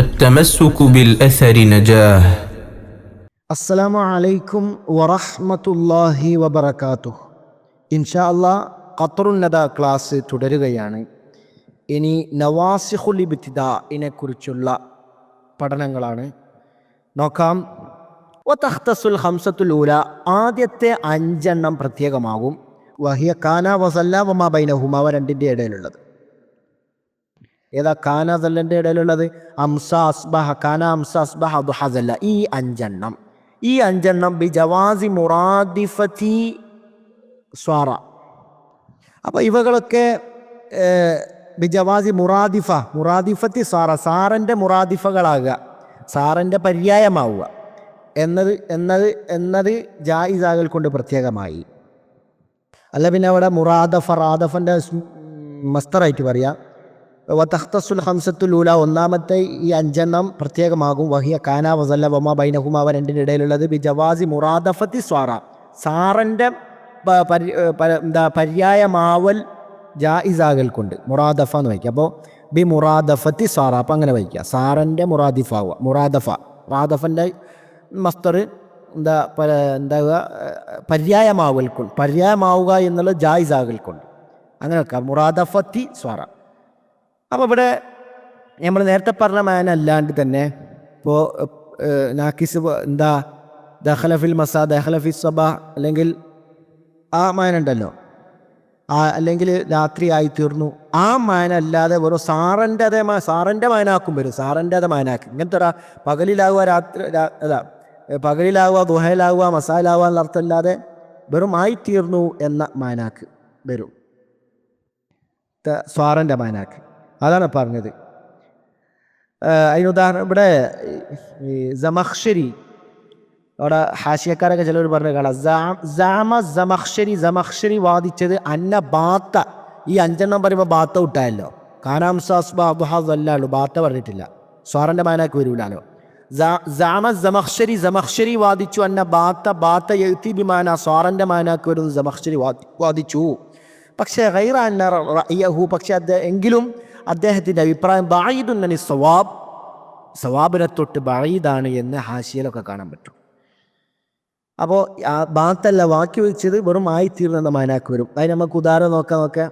التمسك بالأثر نجاه. അസ്സലാമു അലൈക്കും വറഹ്മത്തുള്ളാഹി വബറകാതുഹു. ഇൻഷാ അല്ലാഹ് ഖത്റുന്നദ ക്ലാസ് തുടരുകയാണ്. ഇനി നവാസിഖുൽ ഇബ്തിദാഇനെ കുറിച്ചുള്ള പഠനങ്ങളാണ്. നോക്കാം. വതഖ്തസുൽ ഖംസത്തുൽ ഊല, ആദ്യത്തെ 5 പ്രത്യേകമാകും. വഹിയ കാന വസല്ല വമാ ബൈനഹുമ, അവ രണ്ടിൻ്റെ ഇടയിലുള്ളത്. ഏതാ കാന സല്ലൻ്റെ ഇടയിലുള്ളത്? അംസ അസ്ബഹ, കാന അംസ അസ്ബഹ ദുഹ സല്ല. ഈ 5 ബി ജവാസി മുറാദിഫത്തി സ്വാറ. അപ്പോൾ ഇവകളൊക്കെ ബി ജവാസി മുറാദിഫത്തി സ്വാറ, സാറൻ്റെ മുറാദിഫകളാകുക, സാറൻ്റെ പര്യായമാവുക എന്നത് ജായിസാകൾ കൊണ്ട് പ്രത്യേകമായി. അല്ല പിന്നെ അവിടെ റാദഫൻ്റെ മസ്തറായിട്ട് പറയാം. വതഖ്തസുൽ ഖംസത്തുൽ ഊല, ഒന്നാമത്തെ ഈ 5 പ്രത്യേകമാകും. വഹിയ കാന വസല്ല വമാ ബൈനഹുമ, അവ രണ്ടിൻ്റെ ഇടയിലുള്ളത്. ബി ജവാസി മുറാദഫത്തി സ്വാറ, സാറൻ്റെ പര്യായമാവൽ ജായിസാകൽ കൊണ്ട് മുറാദഫ എന്ന് വയ്ക്കുക. അപ്പോൾ ബി മുറാദഫത്തി സ്വാറ, അപ്പം അങ്ങനെ വയ്ക്കുക. സാറൻ്റെ മുറാദിഫാവുക, റാദഫൻ്റെ മസ്തർ എന്താവുക, പര്യായമാവുക എന്നുള്ളത് ജായിസാകൽ കൊണ്ട് അങ്ങനെ വെക്കാം. മുറാദഫത്തി സ്വാറ. അപ്പോൾ ഇവിടെ നമ്മൾ നേരത്തെ പറഞ്ഞ മാന അല്ലാണ്ട് തന്നെ ഇപ്പോൾ നാക്കിസ് ദഖലഫിൽ മസാ, ദഖലഫി സബാ, അല്ലെങ്കിൽ ആ മാന ഉണ്ടല്ലോ, അല്ലെങ്കിൽ രാത്രി ആയിത്തീർന്നു, ആ മാന അല്ലാതെ വെറും സാറൻ്റെ മാനാക്കും വരും. സാറൻ്റെ അതേ മാനാക്കും. ഇങ്ങനത്തെ പകലിലാവുക, പകലിലാവുക, ദുഹയിലാവുക, മസാലാവുക എന്ന അർത്ഥമില്ലാതെ വെറും ആയിത്തീർന്നു എന്ന മാനാക്ക് വരും, സ്വാറൻ്റെ മാനാക്ക്. അതാണ് പറഞ്ഞത്. അതിനുദാഹരണം ഇവിടെ സമഖ്ശരി, അവിടെ ഹാഷിയക്കാരൊക്കെ ചിലർ പറഞ്ഞ കാണാം. സമഖ്ശരി വാദിച്ചത് അന്ന ബാത്ത, ഈ 5 പറയുമ്പോൾ ബാത്ത വിട്ടായല്ലോ. കാനാംസാസ്ബാഹു ബാത്ത പറഞ്ഞിട്ടില്ല, സ്വാറൻ്റെ മാനാക്ക് വരൂലാലോ. സമഖ്ശരി വാദിച്ചു അന്ന ബാത്ത യഅ്തി ബിമാന, സ്വാറൻ്റെ മാനാക്ക് വരുന്നു സമഖ്ശരി വാദിച്ചു. പക്ഷേ ഗൈറ അന്ന റഅയഹു, പക്ഷേ എങ്കിലും അദ്ദേഹത്തിൻ്റെ അഭിപ്രായം ബഈദുൻ അനി സവാബ്, സവാബിനെ തൊട്ട് ബഈദാണ് എന്ന് ഹാഷിയയിലൊക്കെ കാണാൻ പറ്റും. അപ്പോൾ ബാത്തല്ല വാക്കി വെച്ചത് വെറും ആയിത്തീർന്നെന്ന മാനാക്ക് വരും. അതിന് നമുക്ക് ഉദാഹരണം നോക്കാം.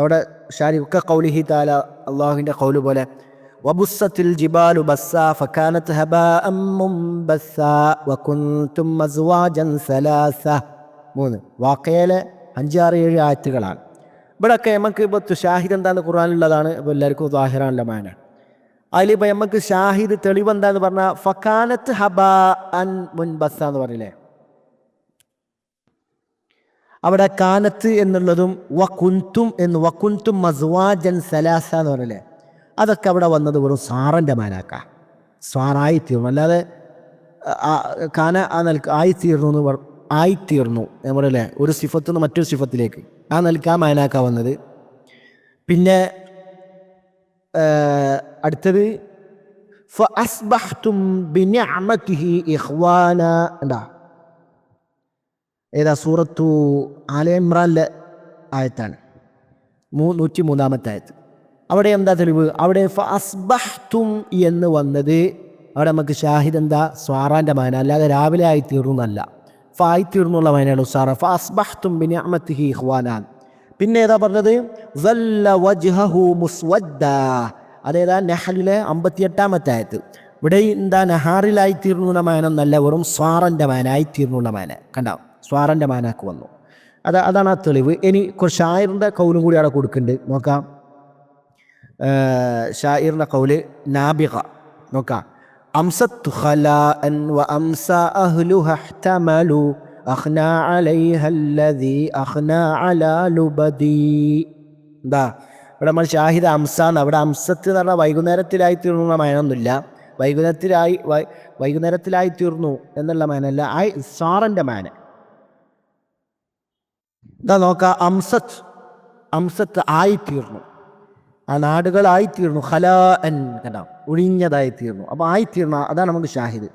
അവിടെ ഷാരിഖ ഖൗലിഹി തആല, അള്ളാഹുവിൻ്റെ ഖൗല് പോലെ, വബുസ്സത്തിൽ ജിബാലു ബസ്സാ ഫകാനത് ഹബാഅൻ മുൻബസ്സാ വകുൻതും അസ്വാജൻ സലാസ. 3 വാഖയയിലെ 5, 6, 7 ആയത്തുകളാണ്. ഇവിടെയൊക്കെ നമുക്ക് ഇപ്പോൾ ഷാഹിദ് എന്താന്ന് ഖുർആനിലുള്ളതാണ്. ഇപ്പോൾ എല്ലാവർക്കും ദാഹിറാനുള്ള മാന. അതിലിപ്പോൾ നമുക്ക് ഷാഹിദ് തെളിവ് എന്താന്ന് പറഞ്ഞാൽ ഫകാനത്ത് ഹബാഅൻ മുൻബസ്സ എന്ന് പറഞ്ഞില്ലേ, അവിടെ കാനത്ത് എന്നുള്ളതും വകുൻതും മസ്വാജൻ സലാസ എന്ന് പറഞ്ഞില്ലേ, അതൊക്കെ അവിടെ വന്നത് വെറും സാറൻ്റെ മാനാക്ക, സ്വാറായിത്തീർന്നു. അല്ലാതെ കാന ആ നിലക്ക് ആയിത്തീർന്നു എന്ന് പറയല്ലേ, ഒരു സിഫത്ത് നിന്ന് മറ്റൊരു സിഫത്തിലേക്ക് ആ നിലക്ക് ആ മാനാക്ക വന്നത്. പിന്നെ അടുത്തത് ഫഅസ്ബഹ്തും ബിനിഅമതിഹി ഇഖ്വാന, എന്താ ഏതാ സൂറത്തു ആല ഇമ്രാനിലെ ആയത്താണ്, 103 ആയത്ത്. അവിടെ എന്താ തെളിവ്? അവിടെ ഫഅസ്ബഹ്തും എന്ന് വന്നത് അവിടെ നമുക്ക് ഷാഹിദ് എന്താ, സ്വാറാൻ്റെ മാന, അല്ലാതെ രാവിലെ ആയിത്തീർന്നു എന്നല്ല, ഫായിത്തീർന്നുള്ള മാനയാണ് ഉസാറ. ഫഅസ്ബഹ്തും ബിനിഅമതിഹി ഇഖ്വാന. പിന്നെ ഏതാ പറഞ്ഞത്? സല്ല വജ്ഹഹു മുസ്വദ്ദാ, അതേതാ നഹലിലെ 58 ആയത്ത്. ഇവിടെ എന്താ നഹാറിലായിത്തീർന്നു എന്ന മാന എന്നല്ല, വെറും സ്വാറൻ്റെ മാന, ആയിത്തീർന്നുള്ള മാന. കണ്ടാവും, സ്വാറൻ്റെ മാനാക്ക് വന്നു. അതാണ് ആ തെളിവ്. ഇനി ഷായിറിൻ്റെ കൗലും കൂടി അവിടെ കൊടുക്കുന്നുണ്ട്, നോക്കാം. ഷായിറിൻ്റെ കൗല് നാബിഗ നോക്കാം. അംസത്തു ഖലാഅൻ വ അംസ അഹ്ലുഹ ഇഹ്തമലു അഖ്നാ അലൈഹ അല്ലദീ അഖ്നാ അലാ ലുബദി. എന്താ ഇവിടെ നമ്മൾ ഷാഹിദ് അംസാന്ന്, അവിടെ അംസത്ത് എന്ന് പറഞ്ഞാൽ വൈകുന്നേരത്തിലായി തീർന്ന മാനൊന്നുമില്ല, വൈകുന്നേരത്തിലായി തീർന്നു എന്നുള്ള മാനല്ല, സാറൻ്റെ മാന. എന്താ നോക്കാം, അംസത്ത് ആയിത്തീർന്നു, ആ നാടുകളായിത്തീർന്നു. ഖലാഅൻ കണ്ടാ, ഒഴിഞ്ഞതായിത്തീർന്നു. അപ്പോൾ ആയിത്തീർന്നു, അതാണ് നമുക്ക് ഷാഹിദ്.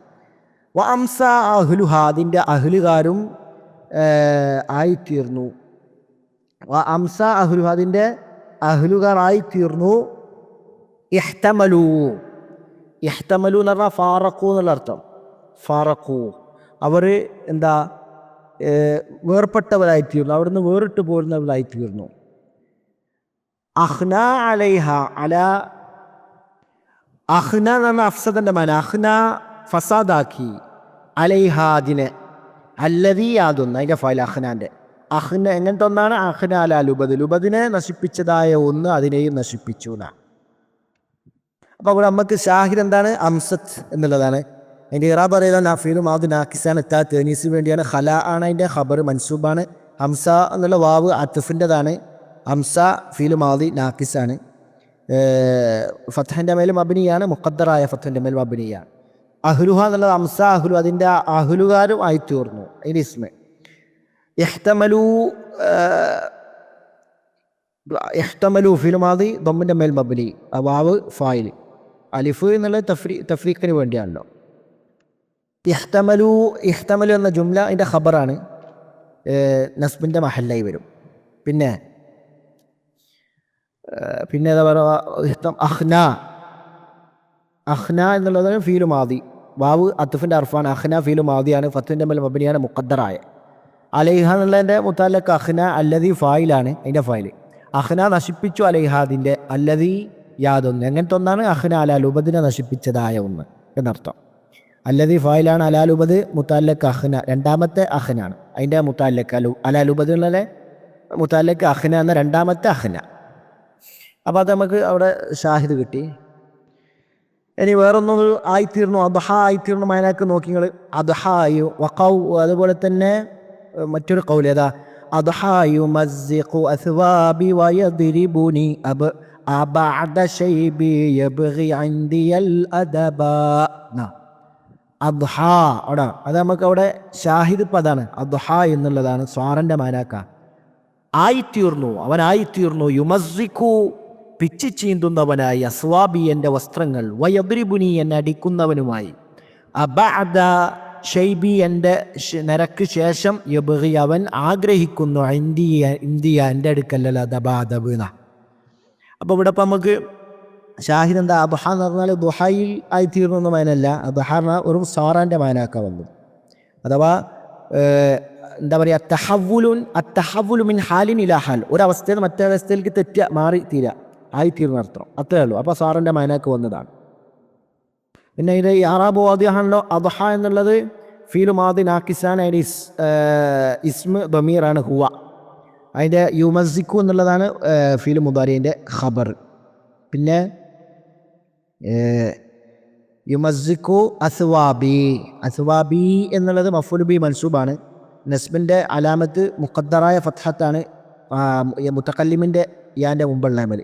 വ അംസ അഹ്ലുഹ, അതിൻ്റെ അഹ്ലുകാരും ആയിത്തീർന്നു. വ അംസ അഹ്ലുഹ, അതിൻ്റെ അഹ്ലുകാർ ആയിത്തീർന്നു. ഇഹ്തമലു, ഇഹ്തമലു എന്ന് പറഞ്ഞാൽ ഫാറഖു എന്നുള്ള അർത്ഥം. ഫാറഖു അവർ എന്താ വേർപെട്ടവരായിത്തീർന്നു, അവിടുന്ന് വേറിട്ട് പോരുന്നവരായിത്തീർന്നു. അഹ്ന അലൈഹ അല അഹ്ന എന്ന് പറഞ്ഞാൽ അഫ്സദൻ്റെ മാന. അഹ്ന ഫസാദാക്കി, അലൈഹ അതിനെ, അല്ലതീ യാതൊന്ന് അതിൻ്റെ ഫൈൽ അഹ്നാൻ്റെ. അഹ്ന എങ്ങനത്തെ ഒന്നാണ്? അഹ്ന അല ലുബദ്, ലുബദിനെ നശിപ്പിച്ചതായ ഒന്ന് അതിനെയും നശിപ്പിച്ചു എന്നാണ്. അപ്പോൾ അവിടെ നമുക്ക് ഷാഹിദ് എന്താണ്? അംസത്ത് എന്നുള്ളതാണ്. അതിൻ്റെ ഇറാബ് പറയുന്നത് നാഫീലും അത് നാക്കിസാണ്, എത്താ തേനീസ് വേണ്ടിയാണ്. ഖല ആണ് അതിൻ്റെ ഖബർ, മൻസൂബാണ്. ഹംസ എന്നുള്ള വാവ് അത്ഫിൻ്റെതാണ്. ഹംസ ഫീലു മാദി നാക്കിസാണ്, ഫത്ഹിൻ്റെ മേൽ മബ്നിയാണ്, മുഖദ്ദറായ ഫത്ഹിൻ്റെ മേൽ മബ്നിയാണ്. അഹ്ലുഹ എന്നുള്ളത് ഹംസ അഹ്ലു, അതിൻ്റെ അഹ്ലുകാരും ആയിത്തീർന്നു അതിൻ്റെ ഇസ്മ. ഇഹ്തമലു ഇഹ്തമലു ഫീലു മാദി ദമ്മിൻ്റെ മേൽ മബ്നി, വാവ് ഫായിൽ, അലിഫ് എന്നുള്ളത് തഫ്രീഖിന് വേണ്ടിയാണല്ലോ. ഇഹ്തമലു എന്ന ജുംല അതിൻ്റെ ഖബറാണ്, നസ്ബിൻ്റെ മഹല്ലായി വരും. പിന്നെ ഏതാ പറയുക? അഹ്ന എന്നുള്ളത് ഫീലു മാദി, വാവ് അത്ഫിൻ്റെ അർഫാണ്. അഹ്ന ഫീലു മാദിയാണ്, ഫത്തിൻ്റെ മേൽ മബ്നിയാണ്, മുഖദ്ദറായ. അലൈഹ എന്നുള്ളതിൻ്റെ മുത്തഅല്ലഖ് അഹ്ന, അല്ലദീ ഫായിലാണ് അതിൻ്റെ ഫായിൽ. അഹ്ന നശിപ്പിച്ചു, അലൈഹ അതിൻ്റെ, അല്ലദീ യാതൊന്ന് എങ്ങനത്തെ ഒന്നാണ്? അഹ്ന അലാലുബദിനെ നശിപ്പിച്ചതായ ഒന്ന് എന്നർത്ഥം. അല്ലദീ ഫായിലാണ്, അലാലുബദ് മുത്തഅല്ലഖ് അഹ്ന, രണ്ടാമത്തെ അഹ്നാണ് അതിൻ്റെ മുത്തഅല്ലഖ്. അലാലുബദ് ഉള്ള മുത്തഅല്ലഖ് അഹ്ന എന്ന രണ്ടാമത്തെ അഹ്ന. അപ്പോൾ അത് നമുക്ക് അവിടെ ഷാഹിദ് കിട്ടി. ഇനി വേറൊന്നും ആയിത്തീർന്നു, അദ്ഹ ആയിത്തീർന്നു. മയനാക്ക് നോക്കി നിങ്ങൾ, അദ്ഹായു വഖൗ. അതുപോലെ തന്നെ മറ്റൊരു ഖൗൽ ഏതാ? അദ്ഹായു മസ്സിഖു അസ്വാബി വയദ്രിബുനി അബഅദ ശൈബി യബ്ഗി ഇൻദിയൽ അദബ. അദ്ഹ അവിടെ അത് നമുക്ക് അവിടെ ഷാഹിദ് പദാണ്. അദ്ഹ എന്നുള്ളതാണ് സ്വാറൻ്റെ മാനാക്ക. ആയിത്തീർന്നു, അവനായിത്തീർന്നു. യുമസ്സിഖു പിച്ച് ചീന്തുന്നവനായി, അസ്വാബി എൻ്റെ വസ്ത്രങ്ങൾ, വയദ്രിബുനി എന്നെ അടിക്കുന്നവനുമായി, അബഅദ ഷൈബി എൻ്റെ നിരക്ക് ശേഷം, യബ്ഗി അവൻ ആഗ്രഹിക്കുന്നു, ഇന്ദിയ എൻ്റെ അടുക്കല്ല, ദബാദബ്. അപ്പോൾ ഇവിടെ ഇപ്പം നമുക്ക് ഷാഹിദ് എന്താ? അദ്ഹ എന്ന് പറഞ്ഞാൽ ദുഹയിൽ ആയിത്തീർന്നു മയനല്ല, അദ്ഹ പറഞ്ഞാൽ ഒരു സാറാൻ്റെ മയനാക്ക വന്നു. അഥവാ എന്താ പറയുക? അത്തഹവുലു മിൻ ഹാലിൻ ഇലാ ഹാൽ, ഒരവസ്ഥയിൽ നിന്ന് മറ്റേ അവസ്ഥയിലേക്ക് മാറി ആയിത്തീർന്ന അർത്ഥം, അത്രേ ഉള്ളൂ. അപ്പോൾ സാറിൻ്റെ മയനാക്ക് വന്നതാണ്. പിന്നെ ഇത് അറാബ് വാദിയാണല്ലോ. അദ്ഹ എന്നുള്ളത് ഫീലു മാദി നാക്കിസാൻ, അതിൻ്റെ ഇസ്മ ദമീറാണ് ഹുവ. അതിൻ്റെ യുമസ്സിഖു എന്നുള്ളതാണ് ഫീലു മുദാരിൻ്റെ ഖബർ. പിന്നെ യുമസ്സിഖു അസ്വാബി എന്നുള്ളത് മഫ്ഊൽ ബി മൻസൂബാണ്. നസ്ബിൻ്റെ അലാമത്ത് മുഖദ്ദറായ ഫത്ഹത്താണ്, മുതകല്ലിമിൻ്റെ യാൻ്റെ മുമ്പുള്ള അമൽ.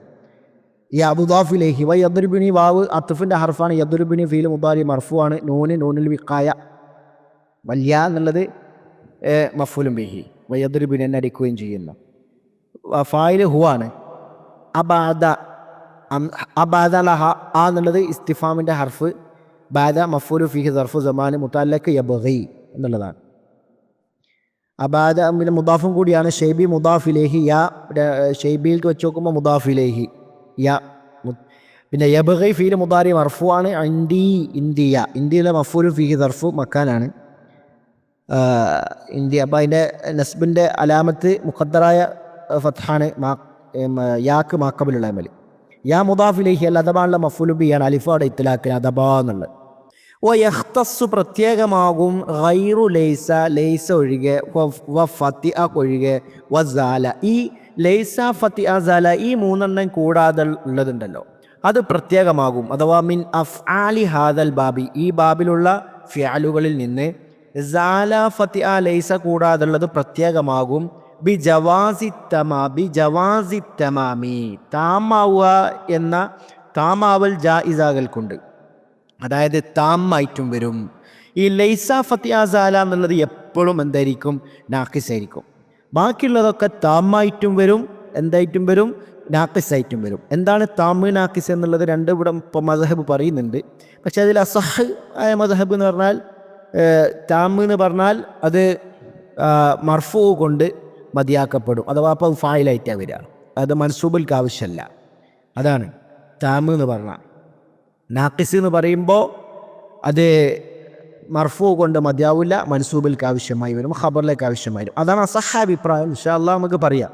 ഈ അബുദാഫിലേഹി വ യദ്രിബുനി, വാവ് അത്ഫിൻ്റെ ഹർഫാണ്. യദ്രിബുനി ഫീൽ മുദാരി മർഫുവാണ്, നൂനുൽ വിഖായ, വല്യ എന്നുള്ളത് മഫ്ഊലും ബിഹി, വ യദ്രിബുനി എന്നെ അടിക്കുകയും ചെയ്യുന്നു. ഫായിൽ ഹുവാണ്. അബാദ ലഹ എന്നുള്ളത് ഇസ്തിഫാമിൻ്റെ ഹർഫ്, ബാദ മഫ്ഊലു ഫീഹി ദർഫു സമാന്, മുതഅല്ലഖ് യബ്ഗി എന്നുള്ളതാണ്. അബാദ പിന്നെ മുദാഫും കൂടിയാണ്. ഷൈബി മുദാഫിലേഹി, യാ ഷൈബിയിലേക്ക് വെച്ച് നോക്കുമ്പോൾ മുദാഫിലേഹി യാ. പിന്നെ യബ്ഗി ഫീൽ മുദാരി മർഫുവാണ്. ഇന്ദിയ, ഇന്ത്യയിലെ മഫ്ഊലു ഫീഹി ദർഫു മക്കാനാണ്, ഇന്ത്യ. അപ്പോൾ അതിൻ്റെ നസ്ബിൻ്റെ അലാമത്ത് മുഖദ്ദറായ ഫത്ഹാണ്, യാക്ക് മാക്കബിലുള്ള അമൽ. യാ മുദാഫിലേഹി അൽ അദബാനുള്ള മഫ്ഊലു ബിയാണ്, അലിഫാടെ ഇത്ലാഖിന് അദബാ എന്നുള്ളത്. വയഖ്തസ്സു പ്രത്യേകമാകും, ഗൈറു ലൈസ ലൈസ ഒഴികെ, വ ഫത്തിഅ ഒഴികെ, വസാല. ഈ ലൈസ ഫത്തിഅ സാല ഈ മൂന്നെണ്ണം കൂടാതെ ഉള്ളതുണ്ടല്ലോ, അത് പ്രത്യേകമാകും. അഥവാ മിൻ അഫ്ആലി ഹാദൽ ബാബി, ഈ ബാബിലുള്ള ഫിഅലുകളിൽ നിന്ന് സാല ഫത്തിഅ ലൈസ കൂടാതുള്ളത് പ്രത്യേകമാകും. ബി ജവാസി തമാമി, താമാവുക എന്ന താമാവൽ ജായിസാകൽ കൊണ്ട്, അതായത് താമായിട്ടും വരും. ഈ ലൈസ ഫത്തിഅ സാല എന്നുള്ളത് എപ്പോഴും എന്തായിരിക്കും? നാഖിസായിരിക്കും. ബാക്കിയുള്ളതൊക്കെ താമായിട്ടും വരും, എന്തായിട്ടും വരും? നാഖിസായിട്ടും വരും. എന്താണ് താമ് നാഖിസ് എന്നുള്ളത് രണ്ട് ഇവിടെ ഇപ്പോൾ മദ്ഹബ് പറയുന്നുണ്ട്. പക്ഷെ അതിൽ അസഹ് ആയ മദ്ഹബ് എന്ന് പറഞ്ഞാൽ, താമ് എന്ന് പറഞ്ഞാൽ അത് മർഫൂ കൊണ്ട് മതിയാക്കപ്പെടും, അഥവാ അപ്പോൾ ഫായിലായിട്ടാണ് വരിക, അത് മൻസൂബിൽക്ക് ആവശ്യമല്ല. അതാണ് താമ് എന്ന് പറഞ്ഞാൽ. നാഖിസ് എന്ന് പറയുമ്പോൾ അത് മർഫൂ കൊണ്ട് മതിയാവില്ല, മൻസൂബിലേക്ക് ആവശ്യമായി വരും, ഖബറിലേക്ക് ആവശ്യമായി വരും. അതാണ് അസഹാഭിപ്രായം. ഇൻഷാ അല്ലാഹ് നമുക്ക് പറയാം.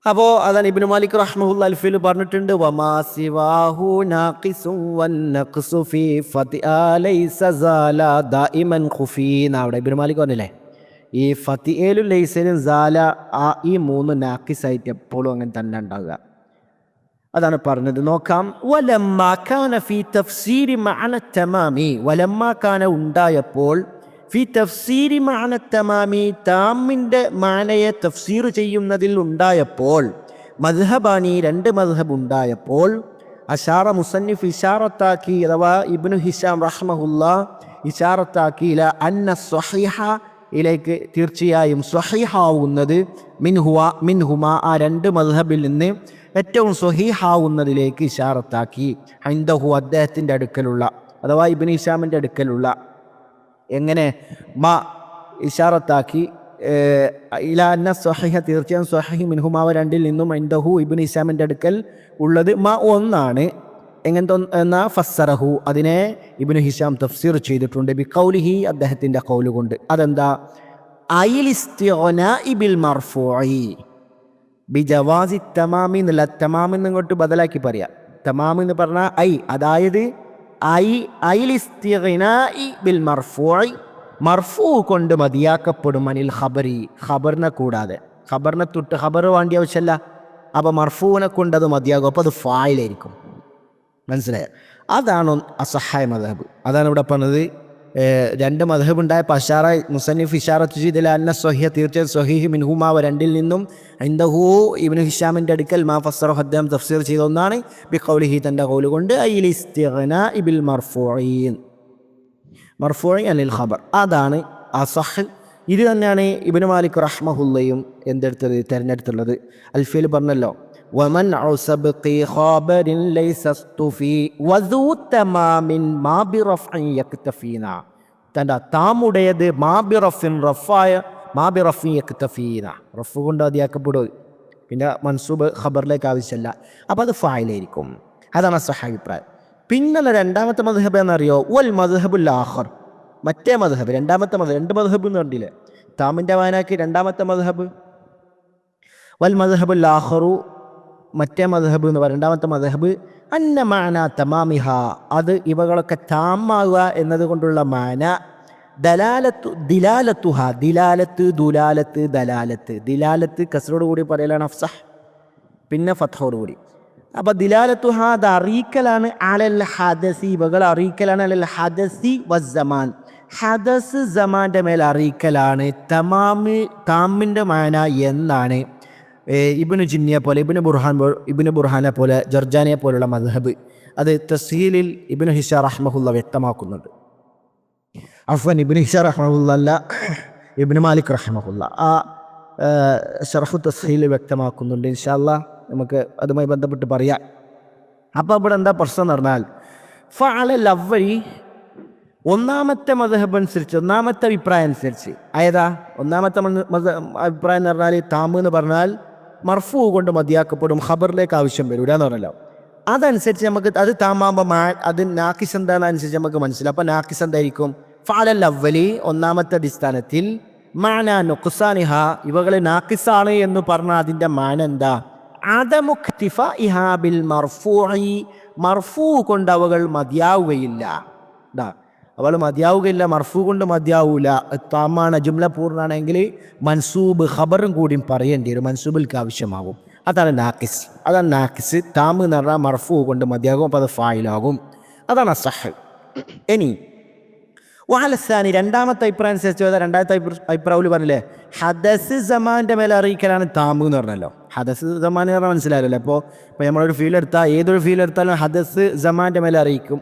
അപ്പോൾ അതാണ് ഇബ്നു മാലിക് റഹ്മഹുല്ലാ അൽഫിൽ പറഞ്ഞിട്ടുണ്ട്, വമാ സിവാഹു നാഖിസുൻ വന്നഖ്സു ഫീ ഫതിആ ലൈസ സാല ദായിമൻ ഖുഫീന. അവിടെ ഇബ്നു മാലിക് പറഞ്ഞില്ലേ, ഈ ഫതിഅലും ലൈസലും സാല ഈ മൂന്ന് നാഖിസായിട്ട് എപ്പോഴും അങ്ങനെ തന്നെ ഉണ്ടാവുക. അതാണ് പറഞ്ഞത്. നോക്കാം. വലമ്മാ കാന ഫീ തഫ്സീരി മഅന തമാമി, വലമ്മാ കാന ഉണ്ടായപ്പോൾ, ഫി തഫ്സീരി മഅന തമാമി താമിൻ്റെ മാനയെ തഫ്സീർ ചെയ്യുന്നതിൽ ഉണ്ടായപ്പോൾ, മദ്ഹബാനി രണ്ട് മദ്ഹബ് ഉണ്ടായപ്പോൾ, അഷാറ മുസന്നിഫ് ഇഷാറത്താക്കി, അഥവാ ഇബ്നു ഹിഷാം റഹ്മഹുല്ലാ ഇഷാറത്താക്കി ഇല അന്ന സ്വഹീഹ, ഇലേക്ക് തീർച്ചയായും സ്വഹീഹാവുന്നത്, മിൻഹുമ ആ രണ്ട് മദ്ഹബിൽ നിന്ന് ഏറ്റവും സ്വഹീഹാവുന്നതിലേക്ക് ഇഷാറത്താക്കി, ഇൻദഹു അദ്ദേഹത്തിൻ്റെ അടുക്കലുള്ള, അഥവാ ഇബ്നു ഹിഷാമിൻ്റെ അടുക്കലുള്ള, എങ്ങനെ ഇഷാറത്താക്കി ഇല അന്ന സ്വഹീഹ തീർച്ചയായും സ്വഹീഹ് മിൻഹുമാവ രണ്ടിൽ നിന്നും ഇൻദഹു ഇബ്നു ഹിഷാമിൻ്റെ അടുക്കൽ ഉള്ളത് ഒന്നാണ്. എങ്ങനത്തെ എന്നാ ഫസ്സറഹു, അതിനെ ഇബ്നു ഹിഷാം തഫ്സീർ ചെയ്തിട്ടുണ്ട് ബിഖൗലിഹി, അദ്ദേഹത്തിൻ്റെ ഖൗല് കൊണ്ട്. അതെന്താ? അയിൽ ഇസ്തിഗ്നാഇ ബിൽ മർഫൂഇ ബിജവാസി തമാമി എന്നുള്ള, തമാമിന്ന് ഇങ്ങോട്ട് ബദലാക്കി പറയാം. തമാമെന്ന് പറഞ്ഞാൽ അതായത് അയിൽ ഇസ്തിഗ്നാഇ ബിൽ മർഫൂഇ, മർഫൂ കൊണ്ട് മതിയാക്കപ്പെടും, അനിൽ ഖബറി ഖബറിനെ കൂടാതെ. ഖബറിനെ തൊട്ട് ഖബർ വേണ്ടി ആവശ്യമല്ല, അപ്പോൾ മർഫൂവിനെ കൊണ്ട് അത് മതിയാകും, അപ്പോൾ അത് ഫായിലായിരിക്കും. മനസ്സിലായോ? അതാണ് അസഹായ മദ്ഹബ്. അതാണ് ഇവിടെ പറഞ്ഞത്. രണ്ട് മദ്ഹബ് ഉണ്ടായപ്പോൾ അഷാറ മുസന്നിഫ് ഇഷാറത്ത് ചെയ്തില്ല അന്ന സ്വഹീഹ തീർച്ചയായും സ്വഹീഹ് മിൻഹുമാവ രണ്ടിൽ നിന്നും ഇൻദഹു ഇബ്നു ഹിഷാമിൻ്റെ അടുക്കൽ മാ ഫസ്സറഹു അദ്ദേഹം തഫ്സീർ ചെയ്ത ഒന്നാണ് ബിഖൗലിഹി തൻ്റെ ഖൗല് കൊണ്ട്, അയിൽ ഇസ്തിഗ്നാഇ ബിൽ മർഫൂഇ അനിൽ ഖബർ. അതാണ് അസഹ്. ഇത് തന്നെയാണ് ഇബ്നു മാലിക് റഹ്മഹുല്ലയും തിരഞ്ഞെടുത്തുള്ളത്. അൽഫിൽ പറഞ്ഞല്ലോ, വമൻ ഉസബ്ഖി ഖബറിൻ ലൈസ സ്തുഫി വദൂ തമാമിൻ മാ ബിറഫ്ഇൻ യക്തഫീന. തൻ്റെ താമുടേത് മാബിറഫിൻ റഫായ മാബിറഫിൻ യക്തഫീന, റഫ് കൊണ്ട് മതിയാക്കപ്പെടും, പിന്നെ മൻസൂബ് ഖബറിലേക്ക് ആവശ്യമില്ല, അപ്പോൾ അത് ഫായിലായിരിക്കും. അതാണ് സഹാഭിപ്രായം. പിന്നുള്ള രണ്ടാമത്തെ മദ്ഹബ് എന്നറിയോ? വൽ മദ്ഹബുൽ ആഖർ, മറ്റേ മദ്ഹബ്, രണ്ടാമത്തെ മദ്ഹബ്. രണ്ട് മദ്ഹബ് എന്ന് പറഞ്ഞില്ലേ, താമിൻ്റെ വായനാക്കി രണ്ടാമത്തെ മദ്ഹബ്. വൽ മദ്ഹബുൽ ആഖറു, മറ്റേ മദ്ഹബ് എന്ന് പറയുക രണ്ടാമത്തെ മദ്ഹബ്, അന്ന മാന തമാമിഹ, അത് ഇവകളൊക്കെ താമാവുക എന്നതുകൊണ്ടുള്ള മാന, ദിലാലത്തുഹ, ദിലാലത്ത് കസ്റോട് കൂടി പറയലാണ് അഫ്സഹ്, പിന്നെ ഫത്ഹോട് കൂടി. അപ്പോൾ ദിലാലത്തുഹ അത് അറിയിക്കലാണ്, അലൽ ഹദസി ഇവകൾ അറിയിക്കലാണ്, അലൽ ഹദസി വസ്സമാൻ, ഹദസ് സമാൻ്റെ മേൽ അറിയിക്കലാണ്. താമിൻ്റെ മാന എന്നാണ് ഇബ്നു ജിന്നിയെ പോലെ ഇബ്നു ബുർഹാനെ പോലെ ജർജാനിയെ പോലുള്ള മദ്ഹബ് അത് തസ്ഹീലിൽ ഇബ്നു ഹിഷാം റഹ്മഹുല്ല വ്യക്തമാക്കുന്നുണ്ട്. അഫ്വൻ ഇബ്നു ഹിഷാം റഹ്മഹുല്ല അല്ല, ഇബ്നു മാലിക് റഹ്മഹുല്ല ആ ശർഹു തസ്ഹീൽ വ്യക്തമാക്കുന്നുണ്ട്. ഇൻഷാ അല്ലാഹ് നമുക്ക് അതുമായി ബന്ധപ്പെട്ട് പറയാം. അപ്പോൾ ഇവിടെ എന്താ പ്രശ്നം എന്ന് പറഞ്ഞാൽ, ഫഅലൽ അവ്വലി ഒന്നാമത്തെ മദ്ഹബ് അനുസരിച്ച്, ഒന്നാമത്തെ അഭിപ്രായം അനുസരിച്ച്, ഏതാ ഒന്നാമത്തെ അഭിപ്രായം എന്ന് പറഞ്ഞാൽ, താമ് എന്ന് പറഞ്ഞാൽ മർഫൂ കൊണ്ട് മതിയാക്കപ്പെടും, ഖബറിലേക്ക് ആവശ്യം വരില്ല എന്ന് പറഞ്ഞല്ലോ. അതനുസരിച്ച് നമുക്ക് അത് താമാകുമ്പോൾ അത് നാക്കിസ് എന്താണെന്ന് അനുസരിച്ച് നമുക്ക് മനസ്സിലാവും. അപ്പോൾ നാക്കിസ് എന്തായിരിക്കും? ഫഅലൽ അവ്വലി ഒന്നാമത്തെ അടിസ്ഥാനത്തിൽ, മാന നുഖ്സാനിഹ ഇവകൾ നാക്കിസാണ് എന്ന് പറഞ്ഞാൽ അതിൻ്റെ മാന എന്താ? അദമു ഇഖ്തിഫാഇഹാ ബിൽ മർഫൂഇ, മർഫൂ കൊണ്ട് അവകൾ മതിയാവുകയില്ല. അവൾ മതിയാവുകയില്ല, മർഫൂ കൊണ്ട് മതിയാവൂല. താമാണ് ജുംല പൂർണ്ണാണെങ്കിൽ മൻസൂബ് ഖബറും കൂടിയും പറയേണ്ടി വരും, മൻസൂബിൽക്ക് ആവശ്യമാകും. അതാണ് നാക്കിസ്. താമ് എന്ന് പറഞ്ഞാൽ മർഫൂ കൊണ്ട് മതിയാകും, അപ്പോൾ അത് ഫായിലാകും. അതാണ് അസഹ്. ഇനി വഅലസാനി രണ്ടാമത്തെ അഭിപ്രായം അനുസരിച്ച്, രണ്ടാമത്തെ അഭിപ്രായം പറഞ്ഞില്ലേ, ഹദസ് സമാൻ്റെ മേലെ അറിയിക്കലാണ് താമ് എന്ന് പറഞ്ഞല്ലോ. ഹദസ് സമാൻ എന്ന് പറഞ്ഞാൽ മനസ്സിലായല്ലോ. ഇപ്പോൾ നമ്മളൊരു ഫീൽ എടുത്താൽ, ഏതൊരു ഫീൽ എടുത്താലും ഹദസ് സമാൻ്റെ മേലെ അറിയിക്കും.